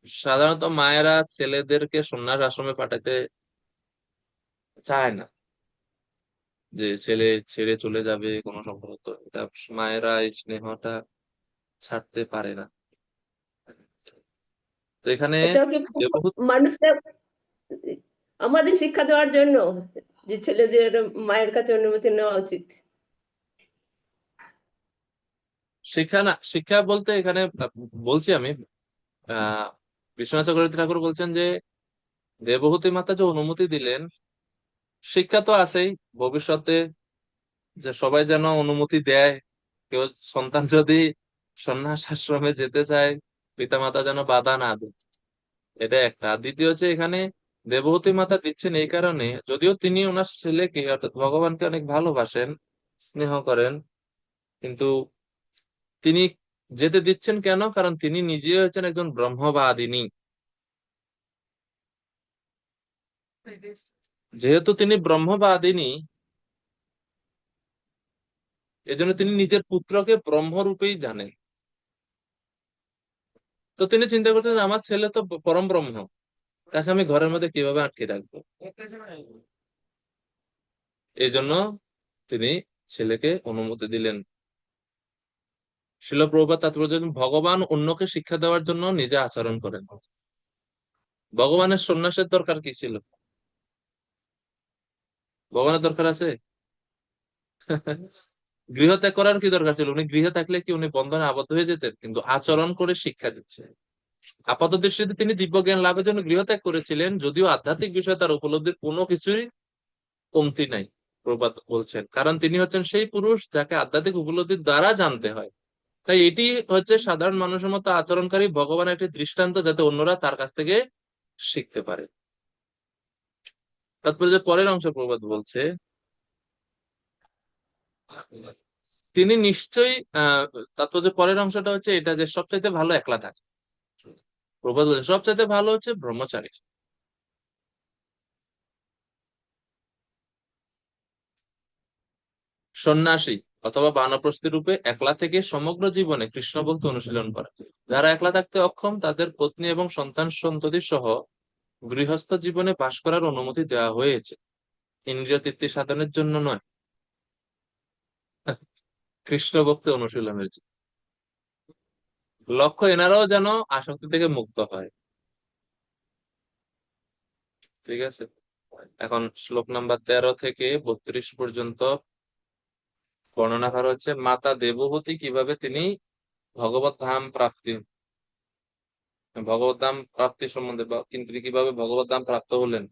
সাধারণত মায়েরা ছেলেদেরকে সন্ন্যাস আশ্রমে পাঠাতে চায় না, যে ছেলে ছেড়ে চলে যাবে কোনো সম্ভবত, এটা মায়েরা এই স্নেহটা ছাড়তে পারে না। তো এখানে এটা কি দেবহূতি মানুষের আমাদের শিক্ষা দেওয়ার জন্য যে ছেলেদের মায়ের কাছে অনুমতি নেওয়া উচিত? শিক্ষা না, শিক্ষা বলতে এখানে বলছি আমি, আহ বিশ্বনাথ চক্রবর্তী ঠাকুর বলছেন যে দেবহূতি মাতা যে অনুমতি দিলেন, শিক্ষা তো আছেই ভবিষ্যতে, যে সবাই যেন অনুমতি দেয়, কেউ সন্তান যদি সন্ন্যাস আশ্রমে যেতে চায় পিতামাতা যেন বাধা না দেয়, এটা একটা। আর দ্বিতীয় হচ্ছে এখানে দেবহূতি মাতা দিচ্ছেন এই কারণে, যদিও তিনি ওনার ছেলেকে অর্থাৎ ভগবানকে অনেক ভালোবাসেন, স্নেহ করেন, কিন্তু তিনি যেতে দিচ্ছেন কেন? কারণ তিনি নিজে হচ্ছেন একজন ব্রহ্মবাদিনী। যেহেতু তিনি ব্রহ্মবাদিনী, এজন্য তিনি নিজের পুত্রকে ব্রহ্মরূপেই জানেন। তো তিনি চিন্তা করতেন, আমার ছেলে তো পরম ব্রহ্ম, তাকে আমি ঘরের মধ্যে কিভাবে আটকে রাখবো। এই জন্য তিনি ছেলেকে অনুমতি দিলেন। শিল প্রভুপাদ তাৎপর্য, ভগবান অন্যকে শিক্ষা দেওয়ার জন্য নিজে আচরণ করেন। ভগবানের সন্ন্যাসের দরকার কি ছিল? ভগবানের দরকার আছে? গৃহত্যাগ করার কি দরকার ছিল? উনি গৃহে থাকলে কি উনি বন্ধনে আবদ্ধ হয়ে যেতেন? কিন্তু আচরণ করে শিক্ষা দিচ্ছে। আপাত দৃষ্টিতে তিনি দিব্য জ্ঞান লাভের জন্য গৃহত্যাগ করেছিলেন, যদিও আধ্যাত্মিক বিষয়ে তার উপলব্ধির কোনো কিছুই কমতি নাই, প্রভুপাদ বলছেন, কারণ তিনি হচ্ছেন সেই পুরুষ যাকে আধ্যাত্মিক উপলব্ধির দ্বারা জানতে হয়। তাই এটি হচ্ছে সাধারণ মানুষের মতো আচরণকারী ভগবানের একটি দৃষ্টান্ত, যাতে অন্যরা তার কাছ থেকে শিখতে পারে। তারপরে যে পরের অংশ প্রবাদ বলছে, তিনি নিশ্চয়ই তারপর যে পরের অংশটা হচ্ছে এটা, যে সবচাইতে ভালো একলা থাকে। প্রবাদ বলছে সবচাইতে ভালো হচ্ছে ব্রহ্মচারী, সন্ন্যাসী অথবা বানপ্রস্থি রূপে একলা থেকে সমগ্র জীবনে কৃষ্ণ ভক্তি অনুশীলন করা। যারা একলা থাকতে অক্ষম, তাদের পত্নী এবং সন্তান সন্ততি সহ গৃহস্থ জীবনে বাস করার অনুমতি দেওয়া হয়েছে, ইন্দ্রিয় তৃপ্তি সাধনের জন্য নয়, কৃষ্ণ ভক্তি অনুশীলনের জন্য। লক্ষ্য এনারাও যেন আসক্তি থেকে মুক্ত হয়। ঠিক আছে, এখন শ্লোক নাম্বার 13 থেকে 32 পর্যন্ত বর্ণনা করা হচ্ছে মাতা দেবহূতি কিভাবে তিনি ভগবত ধাম প্রাপ্তি, ভগবত ধাম প্রাপ্তি সম্বন্ধে, বা কিন্তু কিভাবে ভগবত ধাম প্রাপ্ত হলেন,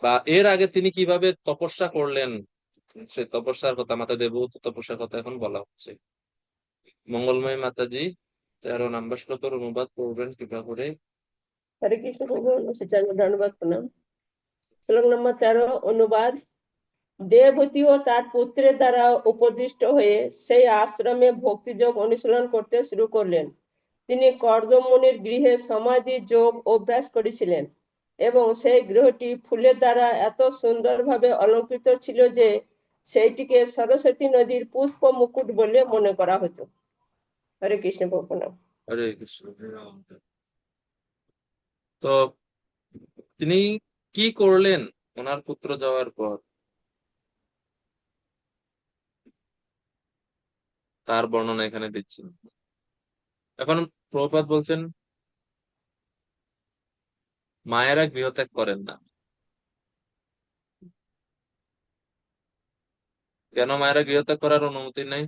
বা এর আগে তিনি কিভাবে তপস্যা করলেন, সেই তপস্যার কথা, মাতা দেবহূতি তপস্যার কথা এখন বলা হচ্ছে। মঙ্গলময় মাতাজি 13 নম্বর শ্লোকের অনুবাদ করবেন কৃপা করে। হরে কৃষ্ণ প্রভু, ধন্যবাদ, প্রণাম। শ্লোক নম্বর 13 অনুবাদ। দেবহূতি ও তার পুত্রের দ্বারা উপদিষ্ট হয়ে সেই আশ্রমে ভক্তিযোগ অনুশীলন করতে শুরু করলেন। তিনি কর্দম মুনির গৃহে সমাধি যোগ অভ্যাস করেছিলেন এবং সেই গৃহটি ফুলের দ্বারা এত সুন্দরভাবে অলঙ্কৃত ছিল যে সেইটিকে সরস্বতী নদীর পুষ্প মুকুট বলে মনে করা হতো। হরে কৃষ্ণ প্রণাম। হরে কৃষ্ণ। তো তিনি কি করলেন ওনার পুত্র যাওয়ার পর, তার বর্ণনা এখানে দিচ্ছেন। এখন প্রভুপাদ বলছেন মায়েরা গৃহত্যাগ করেন না। কেন মায়েরা গৃহত্যাগ করার অনুমতি নেই?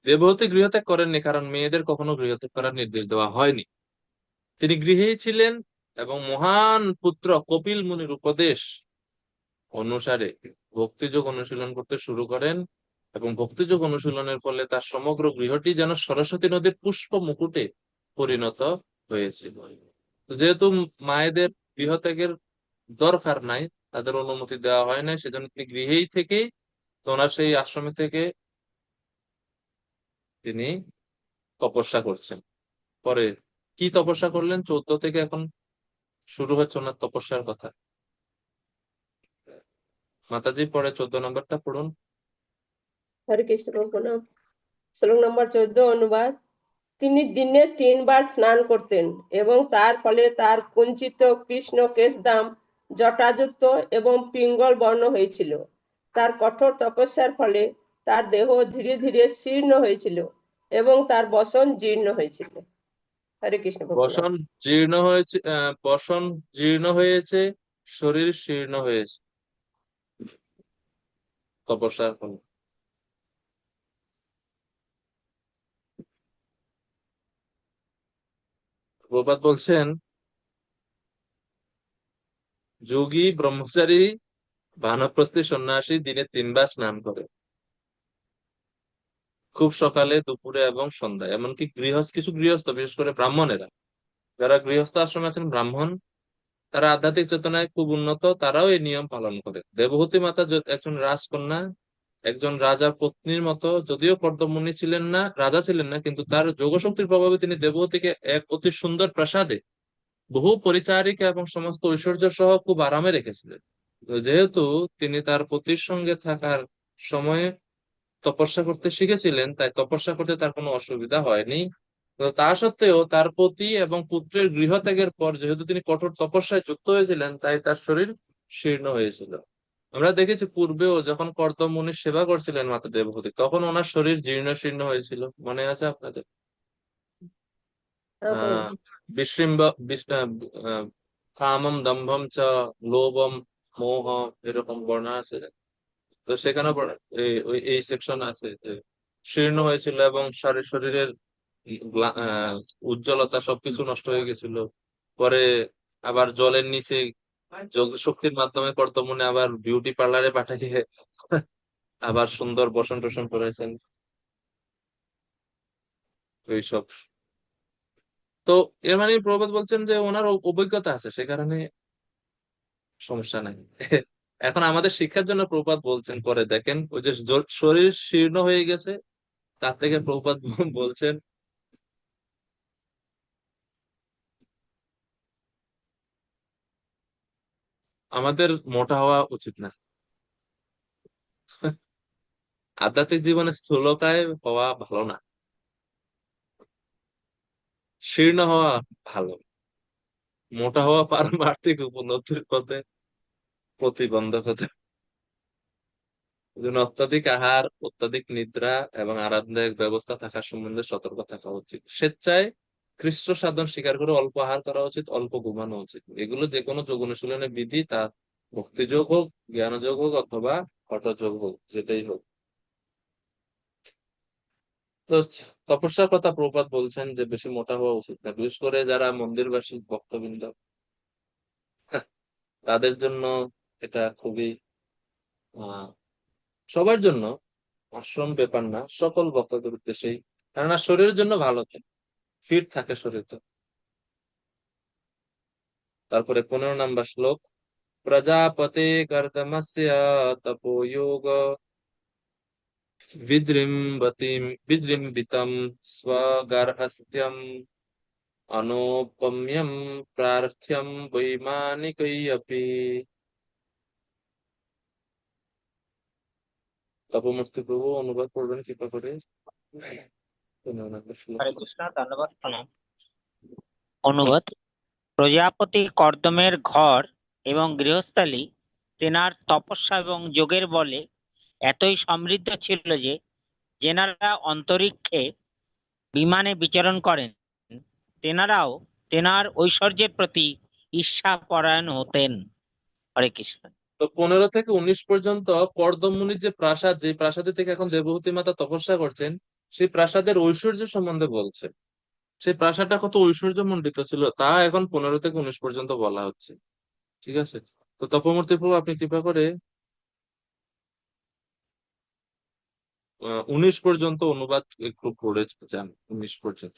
দেবহূতি গৃহত্যাগ করেননি কারণ মেয়েদের কখনো গৃহত্যাগ করার নির্দেশ দেওয়া হয়নি। তিনি গৃহেই ছিলেন এবং মহান পুত্র কপিল মুনির উপদেশ অনুসারে ভক্তিযোগ অনুশীলন করতে শুরু করেন এবং ভক্তিযোগ অনুশীলনের ফলে তার সমগ্র গৃহটি যেন সরস্বতী নদীর পুষ্প মুকুটে পরিণত হয়েছিল। তো যেহেতু মায়েদের গৃহত্যাগের দরকার নাই, তাদের অনুমতি দেওয়া হয় না, সেজন্য তিনি গৃহেই থেকেই, তো ওনার সেই আশ্রমে থেকে তিনি তপস্যা করছেন। পরে কি তপস্যা করলেন 14 থেকে এখন শুরু হচ্ছে ওনার তপস্যার কথা। মাতাজি পরে 14 নম্বরটা পড়ুন। হরে কৃষ্ণ প্রণাম। শ্লোক নম্বর 14 অনুবাদ। তিনি দিনে 3 বার স্নান করতেন এবং তার ফলে তার কুঞ্চিত কৃষ্ণ কেশদাম জটাযুক্ত এবং পিঙ্গল বর্ণ হয়েছিল। তার কঠোর তপস্যার ফলে তার দেহ ধীরে ধীরে শীর্ণ হয়েছিল এবং তার বসন জীর্ণ হয়েছিল। হরে কৃষ্ণ প্রণাম। বসন জীর্ণ হয়েছে, শরীর শীর্ণ হয়েছে তপস্যার ফলে। প্রভুপাদ বলছেন, যোগী ব্রহ্মচারী বানপ্রস্থী সন্ন্যাসী দিনে 3 বার স্নান করে, খুব সকালে, দুপুরে এবং সন্ধ্যায়। এমনকি কিছু গৃহস্থ, বিশেষ করে ব্রাহ্মণেরা, যারা গৃহস্থ আশ্রমে আছেন ব্রাহ্মণ, তারা আধ্যাত্মিক চেতনায় খুব উন্নত, তারাও এই নিয়ম পালন করে। দেবহূতি মাতা একজন রাজকন্যা, একজন রাজার পত্নীর মতো, যদিও কর্দমুনি ছিলেন না, রাজা ছিলেন না, কিন্তু তার যোগশক্তির প্রভাবে তিনি দেবহূতিকে এক অতি সুন্দর প্রাসাদে বহু পরিচারিকা এবং সমস্ত ঐশ্বর্য সহ খুব আরামে রেখেছিলেন। তো যেহেতু তিনি তার পতির সঙ্গে থাকার সময়ে তপস্যা করতে শিখেছিলেন, তাই তপস্যা করতে তার কোনো অসুবিধা হয়নি। তো তা সত্ত্বেও তার পতি এবং পুত্রের গৃহত্যাগের পর যেহেতু তিনি কঠোর তপস্যায় যুক্ত হয়েছিলেন, তাই তার শরীর শীর্ণ হয়েছিল। আমরা দেখেছি পূর্বেও যখন কর্দম মুনির সেবা করছিলেন মাতা দেবহূতি, তখন ওনার শরীর জীর্ণ শীর্ণ হয়েছিল, মনে আছে আপনাদের? হ্যাঁ, আহ বিশৃম্ব কামম দম্ভম চ লোভম মোহ, এরকম বর্ণনা আছে। তো সেখানে এই সেকশন আছে যে শীর্ণ হয়েছিল এবং শরীরের উজ্জ্বলতা সবকিছু নষ্ট হয়ে গেছিল। পরে আবার জলের নিচে যোগ শক্তির মাধ্যমে কর্তমনে আবার বিউটি পার্লারে পাঠিয়ে আবার সুন্দর বসন টসন করেছেন এইসব। তো এর মানে প্রভাত বলছেন যে ওনার অভিজ্ঞতা আছে, সে কারণে সমস্যা নাই। এখন আমাদের শিক্ষার জন্য প্রভুপাদ বলছেন, পরে দেখেন ওই যে শরীর শীর্ণ হয়ে গেছে, তার থেকে প্রভুপাদ বলছেন আমাদের মোটা হওয়া উচিত না। আধ্যাত্মিক জীবনে স্থূলকায় হওয়া ভালো না, শীর্ণ হওয়া ভালো। মোটা হওয়া পারমার্থিক উপলব্ধির পথে প্রতিবন্ধকতা। এজন্য অত্যাধিক আহার, অত্যাধিক নিদ্রা এবং আরামদায়ক ব্যবস্থা থাকার সম্বন্ধে সতর্ক থাকা উচিত। স্বেচ্ছায় কৃষ্ণ সাধন স্বীকার করে অল্প আহার করা উচিত, অল্প ঘুমানো উচিত। এগুলো যে কোনো যোগ অনুশীলনের বিধি, তা ভক্তিযোগ হোক, জ্ঞানযোগ হোক অথবা হঠযোগ হোক, যেটাই হোক। তো তপস্যার কথা প্রভুপাদ বলছেন যে বেশি মোটা হওয়া উচিত না, বিশেষ করে যারা মন্দিরবাসী ভক্তবৃন্দ, তাদের জন্য এটা খুবই আহ সবার জন্য, আশ্রম ব্যাপার না, সকল ভক্তদের উদ্দেশ্যেই, কেননা শরীরের জন্য ভালো থাকে, ফিট থাকে শরীরটা। তারপরে 15 নম্বর শ্লোক। প্রজাপতে কর্দমস্য তপোযোগ বিজৃম্বিতম স্বগার্হস্থ্যম অনুপম্যম প্রার্থ্যম বৈমানিকৈরপি। তপমূর্তি প্রভু অনুবাদ করবেন কৃপা করে। 15 নম্বর শ্লোক। হরে কৃষ্ণ, ধন্যবাদ, প্রণাম। অনুবাদ। প্রজাপতি কর্দমের ঘর এবং গৃহস্থালী তেনার তপস্যা এবং যোগের বলে এতই সমৃদ্ধ ছিল যে যেনারা অন্তরিক্ষে বিমানে বিচরণ করেন, তেনারাও তেনার ঐশ্বর্যের প্রতি ঈর্ষা পরায়ণ হতেন। হরে কৃষ্ণ। তো 15 থেকে 19 পর্যন্ত কর্দম মুনির যে প্রাসাদ, যে প্রাসাদে থেকে এখন দেবহূতি মাতা তপস্যা করছেন, সেই প্রাসাদের ঐশ্বর্য সম্বন্ধে বলছে। সেই প্রাসাদটা কত ঐশ্বর্যমণ্ডিত ছিল তা এখন 15 থেকে 19 পর্যন্ত বলা হচ্ছে। ঠিক আছে, তো তপমূর্তি প্রভু আপনি কৃপা করে 19 পর্যন্ত অনুবাদ একটু পড়ে যান, 19 পর্যন্ত।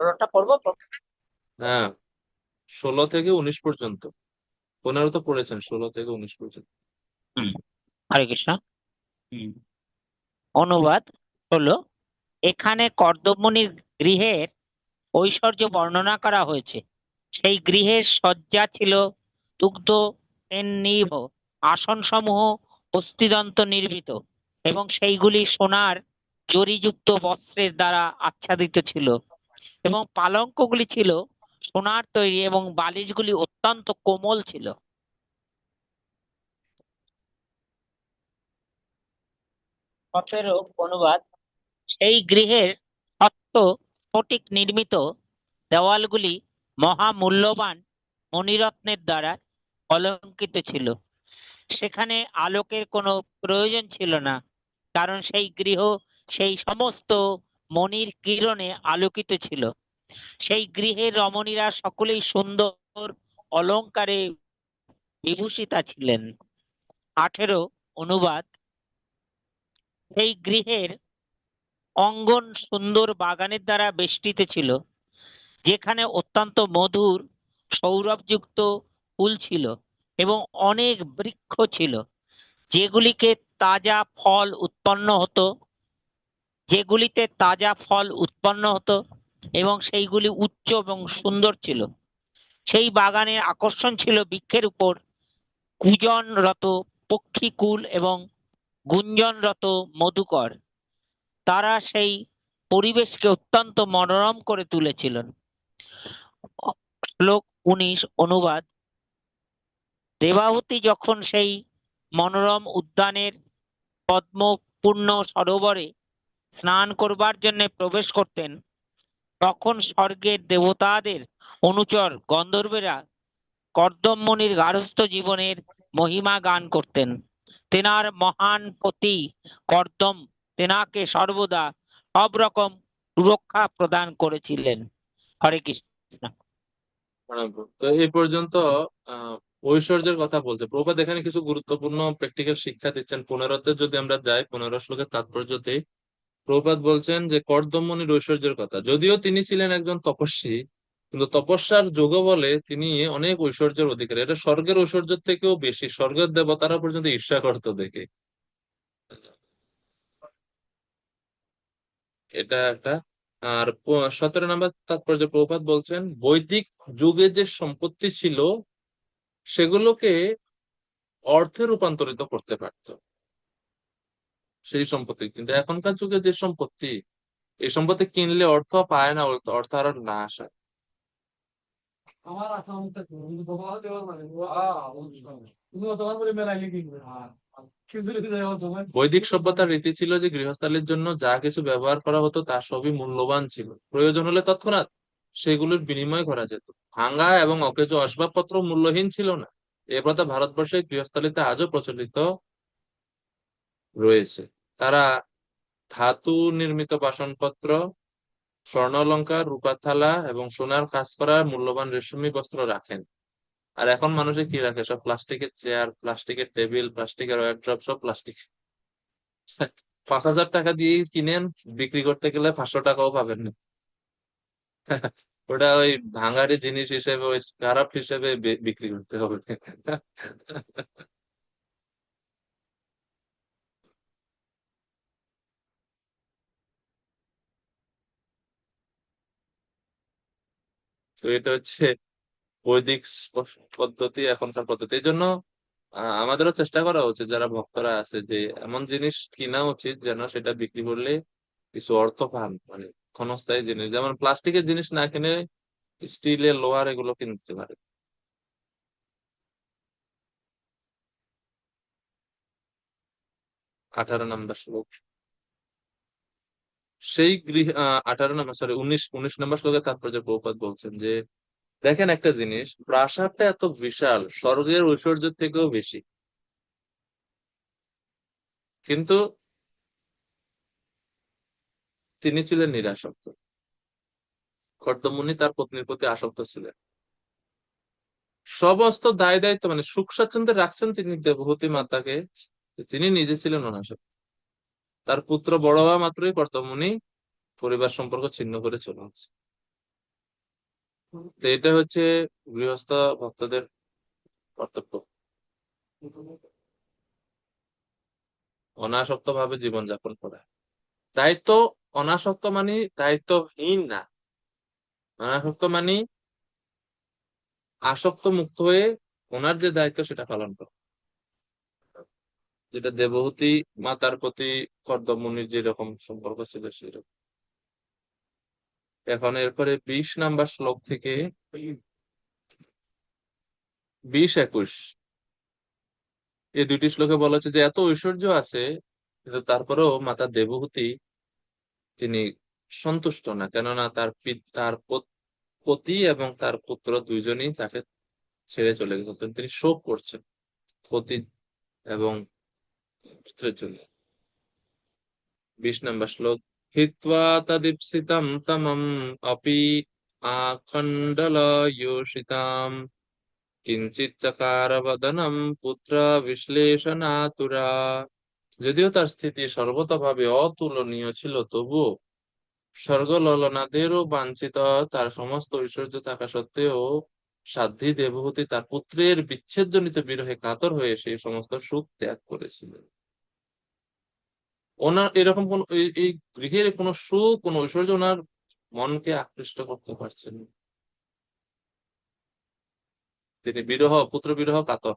পুরোটা পড়বো? হ্যাঁ, 16 থেকে 19 পর্যন্ত। 15 তো পড়েছেন, 16 থেকে 19 পর্যন্ত। হুম, হরে কৃষ্ণ। হুম, অনুবাদ হলো, এখানে কর্দমমুনির গৃহের ঐশ্বর্য বর্ণনা করা হয়েছে। সেই গৃহের সজ্জা ছিল দুগ্ধ নির্ভ, আসনসমূহ অস্থিদন্ত নির্মিত এবং সেইগুলি সোনার জরিযুক্ত বস্ত্রের দ্বারা আচ্ছাদিত ছিল, এবং পালঙ্কগুলি ছিল সোনার তৈরি এবং বালিশগুলি অত্যন্ত কোমল ছিল। সতেরো অনুবাদ, সেই গৃহের সত্য স্ফটিক নির্মিত দেওয়ালগুলি মহামূল্যবান মণিরত্নের দ্বারা অলঙ্কৃত ছিল। সেখানে আলোকের কোনো প্রয়োজন ছিল না, কারণ সেই গৃহ সেই সমস্ত মণির কিরণে আলোকিত ছিল। সেই গৃহের রমণীরা সকলেই সুন্দর অলংকারে বিভূষিতা ছিলেন। 18 অনুবাদ, সেই গৃহের অঙ্গন সুন্দর বাগানের দ্বারা বেষ্টিত ছিল, যেখানে অত্যন্ত মধুর সৌরভযুক্ত ফুল ছিল এবং অনেক বৃক্ষ ছিল, যেগুলিকে তাজা ফল উৎপন্ন হতো যেগুলিতে তাজা ফল উৎপন্ন হতো এবং সেইগুলি উচ্চ এবং সুন্দর ছিল। সেই বাগানের আকর্ষণ ছিল বৃক্ষের উপর কুজনরত পক্ষীকুল এবং গুঞ্জনরত মধুকর। তারা সেই পরিবেশকে অত্যন্ত মনোরম করে তুলেছিলেন। শ্লোক 19 অনুবাদ, দেবাহুতি যখন সেই মনোরম উদ্যানের পদ্মপূর্ণ সরোবরে স্নান করবার জন্য প্রবেশ করতেন, তখন স্বর্গের দেবতাদের অনুচর গন্ধর্বেরা কর্দমমণির গার্হস্থ্য জীবনের মহিমা গান করতেন। তেনার মহান পতি কর্দম তেনাকে সর্বদা সব রকম সুরক্ষা প্রদান করেছিলেন। হরে কৃষ্ণ। তো এই পর্যন্ত আহ ঐশ্বর্যের কথা বলতে প্রভুপাদ এখানে কিছু গুরুত্বপূর্ণ প্র্যাকটিক্যাল শিক্ষা দিচ্ছেন। 15তে যদি আমরা যাই, 15 শ্লোকের তাৎপর্যতে প্রভুপাদ বলছেন যে কর্দমমণির ঐশ্বর্যের কথা। যদিও তিনি ছিলেন একজন তপস্বী, কিন্তু তপস্যার যোগ বলে তিনি অনেক ঐশ্বর্যের অধিকারী। এটা স্বর্গের ঐশ্বর্যের থেকেও বেশি, স্বর্গের দেবতারা পর্যন্ত ঈর্ষা করতো দেখে। এটা একটা। আর 17 নম্বর তাৎপর্য প্রভুপাদ বলছেন বৈদিক যুগে যে সম্পত্তি ছিল সেগুলোকে অর্থে রূপান্তরিত করতে পারতো সেই সম্পত্তি, কিন্তু এখনকার যুগে যে সম্পত্তি, এই সম্পত্তি কিনলে অর্থ পায় না, অর্থ আরো না আসে। বৈদিক সভ্যতার রীতি ছিল যে গৃহস্থালির জন্য যা কিছু ব্যবহার করা হতো তা সবই মূল্যবান ছিল, প্রয়োজন হলে তৎক্ষণাৎ সেগুলোর বিনিময় করা যেত। ভাঙা এবং অকেজো আসবাবপত্র মূল্যহীন ছিল না। এ প্রথা ভারতবর্ষের গৃহস্থালিতে আজও প্রচলিত রয়েছে। তারা ধাতু নির্মিত বাসনপত্র, স্বর্ণালংকার, রূপার থালা এবং সোনার কাজ করা মূল্যবান রেশমি বস্ত্র রাখেন। আর এখন মানুষে কি রাখে? সব প্লাস্টিকের চেয়ার, প্লাস্টিকের টেবিল, প্লাস্টিকের ওয়ারড্রপ, সব প্লাস্টিক। 5,000 টাকা দিয়ে কিনেন, বিক্রি করতে গেলে 500 টাকাও পাবেন না। ওটা ওই ভাঙারি জিনিস হিসেবে, ওই স্ক্রাপ হিসেবে বিক্রি করতে হবে। তো এটা হচ্ছে বৈদিক পদ্ধতি, এখনকার পদ্ধতি। এই জন্য আমাদেরও চেষ্টা করা উচিত, যারা ভক্তরা আছে, যে এমন জিনিস কিনা উচিত যেন সেটা বিক্রি করলে কিছু অর্থ পান, মানে ক্ষণস্থায়ী জিনিস। যেমন প্লাস্টিকের জিনিস না কিনে স্টিলের, লোহার এগুলো কিনতে পারে। 18 নম্বর শ্লোক। সেই গৃহ 18 নম্বর, সরি 19 নম্বর শ্লোকের তাৎপর্য প্রভুপাদ বলছেন যে দেখেন একটা জিনিস, প্রাসাদটা এত বিশাল, স্বর্গের ঐশ্বর্যের থেকেও বেশি, কিন্তু তিনি ছিলেন নিরাসক্ত। কর্দমুনি তার পত্নীর প্রতি আসক্ত ছিলেন। সমস্ত দায় দায়িত্ব মানে সুখ স্বাচ্ছন্দ্যে রাখছেন তিনি দেবহূতি মাতাকে, তিনি নিজে ছিলেন অনাসক্ত। তার পুত্র বড় হওয়া মাত্রই কর্দমুনি পরিবার সম্পর্ক ছিন্ন করে চলে আসছে। তো এটা হচ্ছে গৃহস্থ ভক্তদের কর্তব্য, অনাসক্ত ভাবে জীবনযাপন করা। দায়িত্ব, অনাসক্ত মানে দায়িত্বহীন না, অনাসক্ত মানে আসক্ত মুক্ত হয়ে ওনার যে দায়িত্ব সেটা পালন করা, যেটা দেবহূতি মাতার প্রতি কর্দমুনির যেরকম সম্পর্ক ছিল সেরকম। এখন এরপরে 20 নম্বর শ্লোক থেকে 20-21 এই দুইটি শ্লোকে বলা হচ্ছে যে এত ঐশ্বর্য আছে কিন্তু তারপরেও মাতা দেবহূতি তিনি সন্তুষ্ট না, কেননা তার পতি এবং তার পুত্র দুইজনই তাকে ছেড়ে চলে গেছেন। তিনি শোক করছেন পতি এবং পুত্রের জন্য। 20 নম্বর শ্লোক, হিত্বা তদীপ্সিতম তমম অপি আখণ্ডলয়োষিতাম কিঞ্চিৎ চকার বদনম পুত্র বিশ্লেষণাতুরা। যদিও তার স্থিতি সর্বতভাবে অতুলনীয় ছিল, তবুও স্বর্গললনাদেরও বাঞ্ছিত তার সমস্ত ঐশ্বর্য থাকা সত্ত্বেও সাধ্বী দেবহূতি তার পুত্রের বিচ্ছেদজনিত বিরহে কাতর হয়ে সেই সমস্ত সুখ ত্যাগ করেছিলেন। ওনার এরকম কোন এই গৃহের কোন সুখ, কোন ঐশ্বর্য ওনার মনকে আকৃষ্ট করতে পারছেন না। তিনি পুত্র বিরহ কাতর।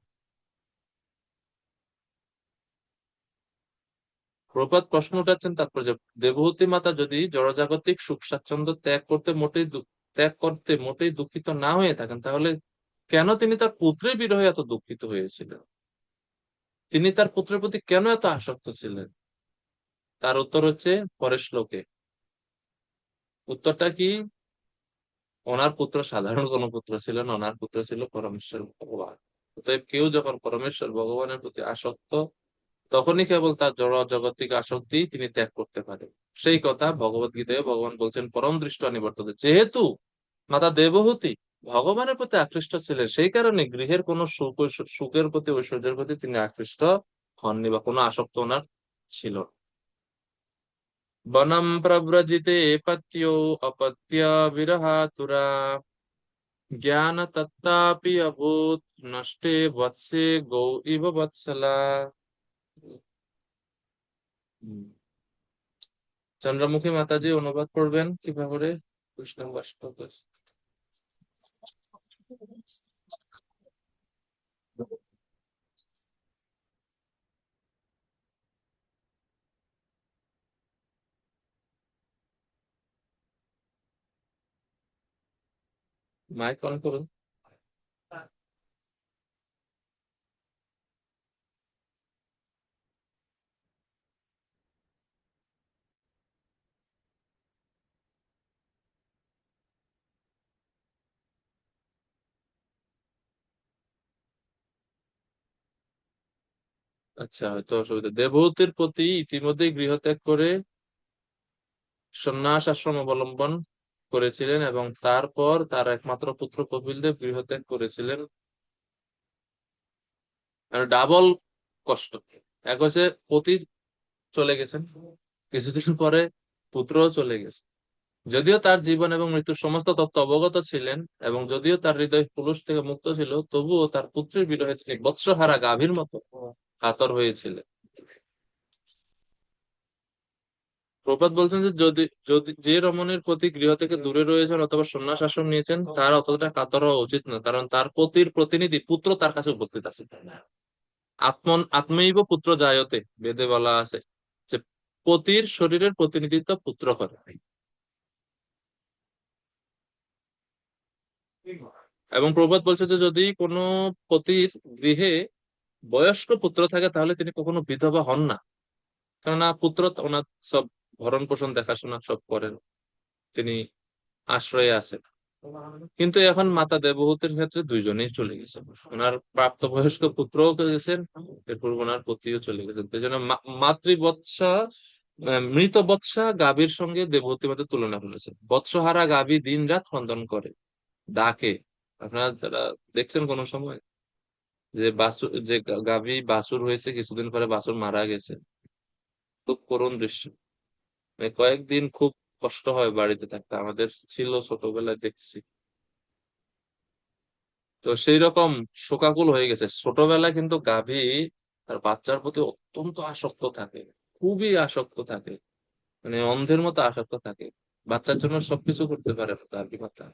প্রপাত প্রশ্ন উঠাচ্ছেন তাৎপর্য, দেবহূতি মাতা যদি জড়জাগতিক সুখ স্বাচ্ছন্দ্য ত্যাগ করতে মোটেই দুঃখিত না হয়ে থাকেন, তাহলে কেন তিনি তার পুত্রের বিরহে এত দুঃখিত হয়েছিলেন? তিনি তার পুত্রের প্রতি কেন এত আসক্ত ছিলেন? তার উত্তর হচ্ছে পরের শ্লোকে। উত্তরটা কি? ওনার পুত্র সাধারণ কোন পুত্র ছিলেন, ওনার পুত্র ছিল পরমেশ্বর ভগবান। অতএব কেউ যখন পরমেশ্বর ভগবানের প্রতি আসক্ত, তখনই কেবল তার জড় জগতিক আসক্তি তিনি ত্যাগ করতে পারে। সেই কথা ভগবত গীতায় ভগবান বলছেন পরম দৃষ্ট নিবর্ততে। যেহেতু মাতা দেবহূতি ভগবানের প্রতি আকৃষ্ট ছিলেন, সেই কারণে গৃহের কোন সুখের প্রতি, ঐশ্বর্যের প্রতি তিনি আকৃষ্ট হননি বা কোনো আসক্ত ওনার ছিল না। বনম প্রব্রজিতে পত্য অপত্য বিরহাতুরা জ্ঞান তত্তাপি অভূত নষ্টে বৎসে গৌ ইব বৎসলা। চন্দ্রমুখী মাতাজি অনুবাদ করবেন কিভাবে? 20 নম্বর শ্লোক। মাইক অন করুন। আচ্ছা, হয়তো অসুবিধা। দেবহূতির প্রতি ইতিমধ্যে গৃহত্যাগ করে সন্ন্যাস আশ্রম অবলম্বন করেছিলেন এবং তারপর তার একমাত্র পুত্র কপিলদেব গৃহত্যাগ করেছিলেন। ডাবল কষ্ট। এক হচ্ছে পতি চলে গেছেন, কিছুদিন পরে পুত্রও চলে গেছে। যদিও তার জীবন এবং মৃত্যুর সমস্ত তথ্য অবগত ছিলেন এবং যদিও তার হৃদয় পুলুষ থেকে মুক্ত ছিল, তবুও তার পুত্রের বিরহে তিনি বৎসহারা গাভীর মতো কাতর হয়েছিলেন। প্রপাত বলছেন যে যদি যদি যে রমণীর প্রতি গৃহ থেকে দূরে রয়েছেন অথবা সন্ন্যাস আশ্রম নিয়েছেন, তার অতটা কাতর হওয়া উচিত না, কারণ তার পতির প্রতিনিধি পুত্র তার কাছে উপস্থিত আছে। আত্মৈব পুত্র জায়তে, বেদে বলা আছে যে পতির শরীরের প্রতিনিধিত্ব পুত্র করে। এবং প্রবাদ বলছে যে যদি কোনো পতির গৃহে বয়স্ক পুত্র থাকে তাহলে তিনি কখনো বিধবা হন না, কেননা পুত্র ওনার সব ভরণ পোষণ দেখাশোনা সব করেন, তিনি আশ্রয়ে আছেন। কিন্তু এখন মাতা দেবহূতির ক্ষেত্রে দুইজনেই চলে গেছেন, ওনার প্রাপ্তবয়স্ক পুত্রও গেছেন, এরপর ওনার পতিও চলে গেছেন। সেই জন্য মাতৃবৎসা মৃত বৎসা গাভীর সঙ্গে দেবহূতি মাতার তুলনা করেছে। বৎসহারা গাভী দিন রাত ক্রন্দন করে, ডাকে। আপনারা যারা দেখছেন কোনো সময় যে বাছুর, যে গাভী বাছুর হয়েছে, কিছুদিন পরে বাছুর মারা গেছে, খুব করুণ দৃশ্য। মানে কয়েকদিন খুব কষ্ট হয় বাড়িতে থাকতে, আমাদের ছিল ছোটবেলায় দেখছি। তো সেই রকম শোকাকুল হয়ে গেছে। ছোটবেলায় কিন্তু গাভী তার বাচ্চার প্রতি অত্যন্ত আসক্ত থাকে, খুবই আসক্ত থাকে, মানে অন্ধের মতো আসক্ত থাকে। বাচ্চার জন্য সবকিছু করতে পারে গাভী মাতা,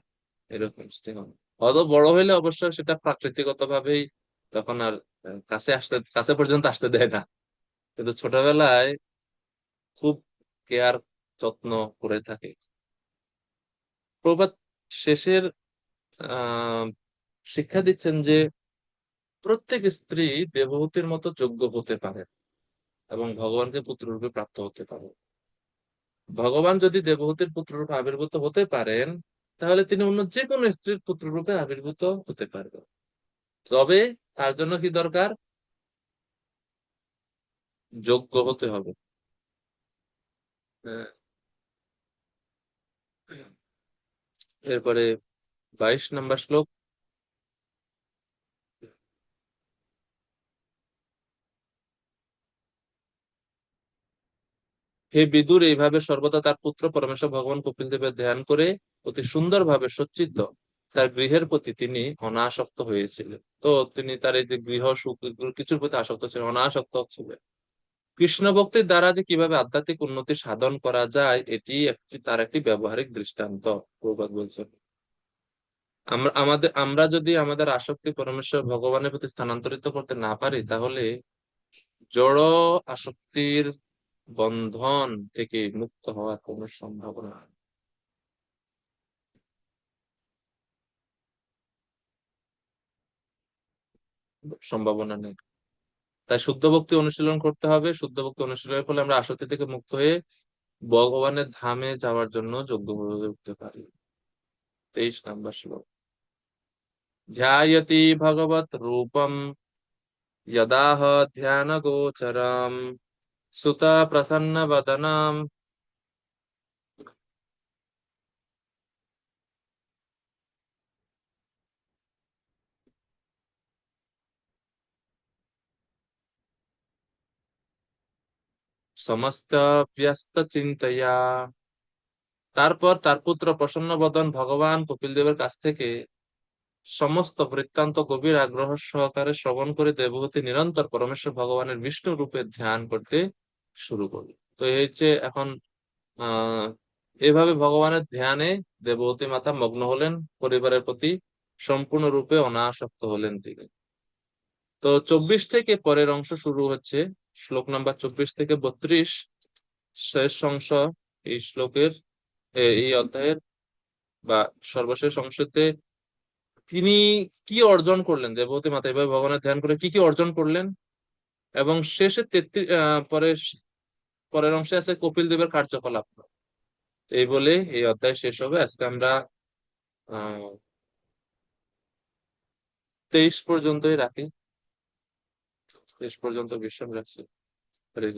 এরকম স্নেহ। অত বড় হইলে অবশ্য সেটা প্রাকৃতিকগত ভাবেই তখন আর কাছে পর্যন্ত আসতে দেয় না, কিন্তু ছোটবেলায় খুব কেয়ার, যত্ন করে থাকে। প্রভাত শেষের আহ শিক্ষা দিচ্ছেন যে প্রত্যেক স্ত্রী দেবহূতির মতো যোগ্য হতে পারে এবং ভগবানকে পুত্ররূপে প্রাপ্ত হতে পারে। ভগবান যদি দেবহূতির পুত্ররূপে আবির্ভূত হতে পারেন, তাহলে তিনি অন্য যে কোনো স্ত্রীর পুত্ররূপে আবির্ভূত হতে পারবেন। তবে তার জন্য কি দরকার? যোগ্য হতে হবে। হ্যাঁ। এরপরে 22 নম্বর শ্লোক। হে বিদুর, এইভাবে সর্বদা তার পুত্র পরমেশ্বর ভগবান কপিল দেবের ধ্যান করে অতি সুন্দরভাবে সচ্চিত্ত তার গৃহের প্রতি তিনি অনাসক্ত হয়েছিলেন। তো তিনি তার এই যে গৃহ সুখ, এগুলো কিছুর প্রতি আসক্ত ছিলেন, অনাসক্ত ছিলেন। কৃষ্ণ ভক্তির দ্বারা যে কিভাবে আধ্যাত্মিক উন্নতি সাধন করা যায়, এটি তার একটি ব্যবহারিক দৃষ্টান্ত। প্রভুপাদ বলছেন, আমরা যদি আমাদের আসক্তি পরমেশ্বর ভগবানের প্রতি স্থানান্তরিত করতে না পারি, তাহলে জড় আসক্তির বন্ধন থেকে মুক্ত হওয়ার কোনো সম্ভাবনা নেই। তাই শুদ্ধ ভক্তি অনুশীলন করতে হবে। শুদ্ধ ভক্তি অনুশীলনের ফলে আমরা আসক্তি থেকে মুক্ত হয়ে ভগবানের ধামে যাওয়ার জন্য যোগ্য হয়ে উঠতে পারি। 23 নম্বর শ্লোক। ধ্যায়তি ভগবত রূপম यदाह ध्यान गोचरम सुत प्रसन्न वदनम समस्त व्यस्त चिंतया। তারপর তার পুত্র প্রসন্ন বদন ভগবান কপিল দেবের কাছ থেকে সমস্ত বৃত্তান্ত গভীর আগ্রহ সহকারে শ্রবণ করে দেবহূতি নিরন্তর পরমেশ্বর ভগবানের বিষ্ণু রূপে ধ্যান করতে শুরু করল। তো এই হচ্ছে এখন আহ এইভাবে ভগবানের ধ্যানে দেবহূতি মাতা মগ্ন হলেন, পরিবারের প্রতি সম্পূর্ণরূপে অনাসক্ত হলেন তিনি। তো 24 থেকে পরের অংশ শুরু হচ্ছে। শ্লোক নাম্বার 24 থেকে 32 শেষ অংশ এই শ্লোকের, এই অধ্যায়ের বা সর্বশেষ অংশতে তিনি কি অর্জন করলেন, দেবহূতি মাতা এভাবে ভগবানের ধ্যান করে কি কি অর্জন করলেন। এবং শেষে 33 পরের অংশে আছে কপিল দেবের কার্যকলাপ। এই বলে এই অধ্যায় শেষ হবে। আজকে আমরা 23 পর্যন্তই রাখি, 23 পর্যন্ত বিশ্রাম রাখছি।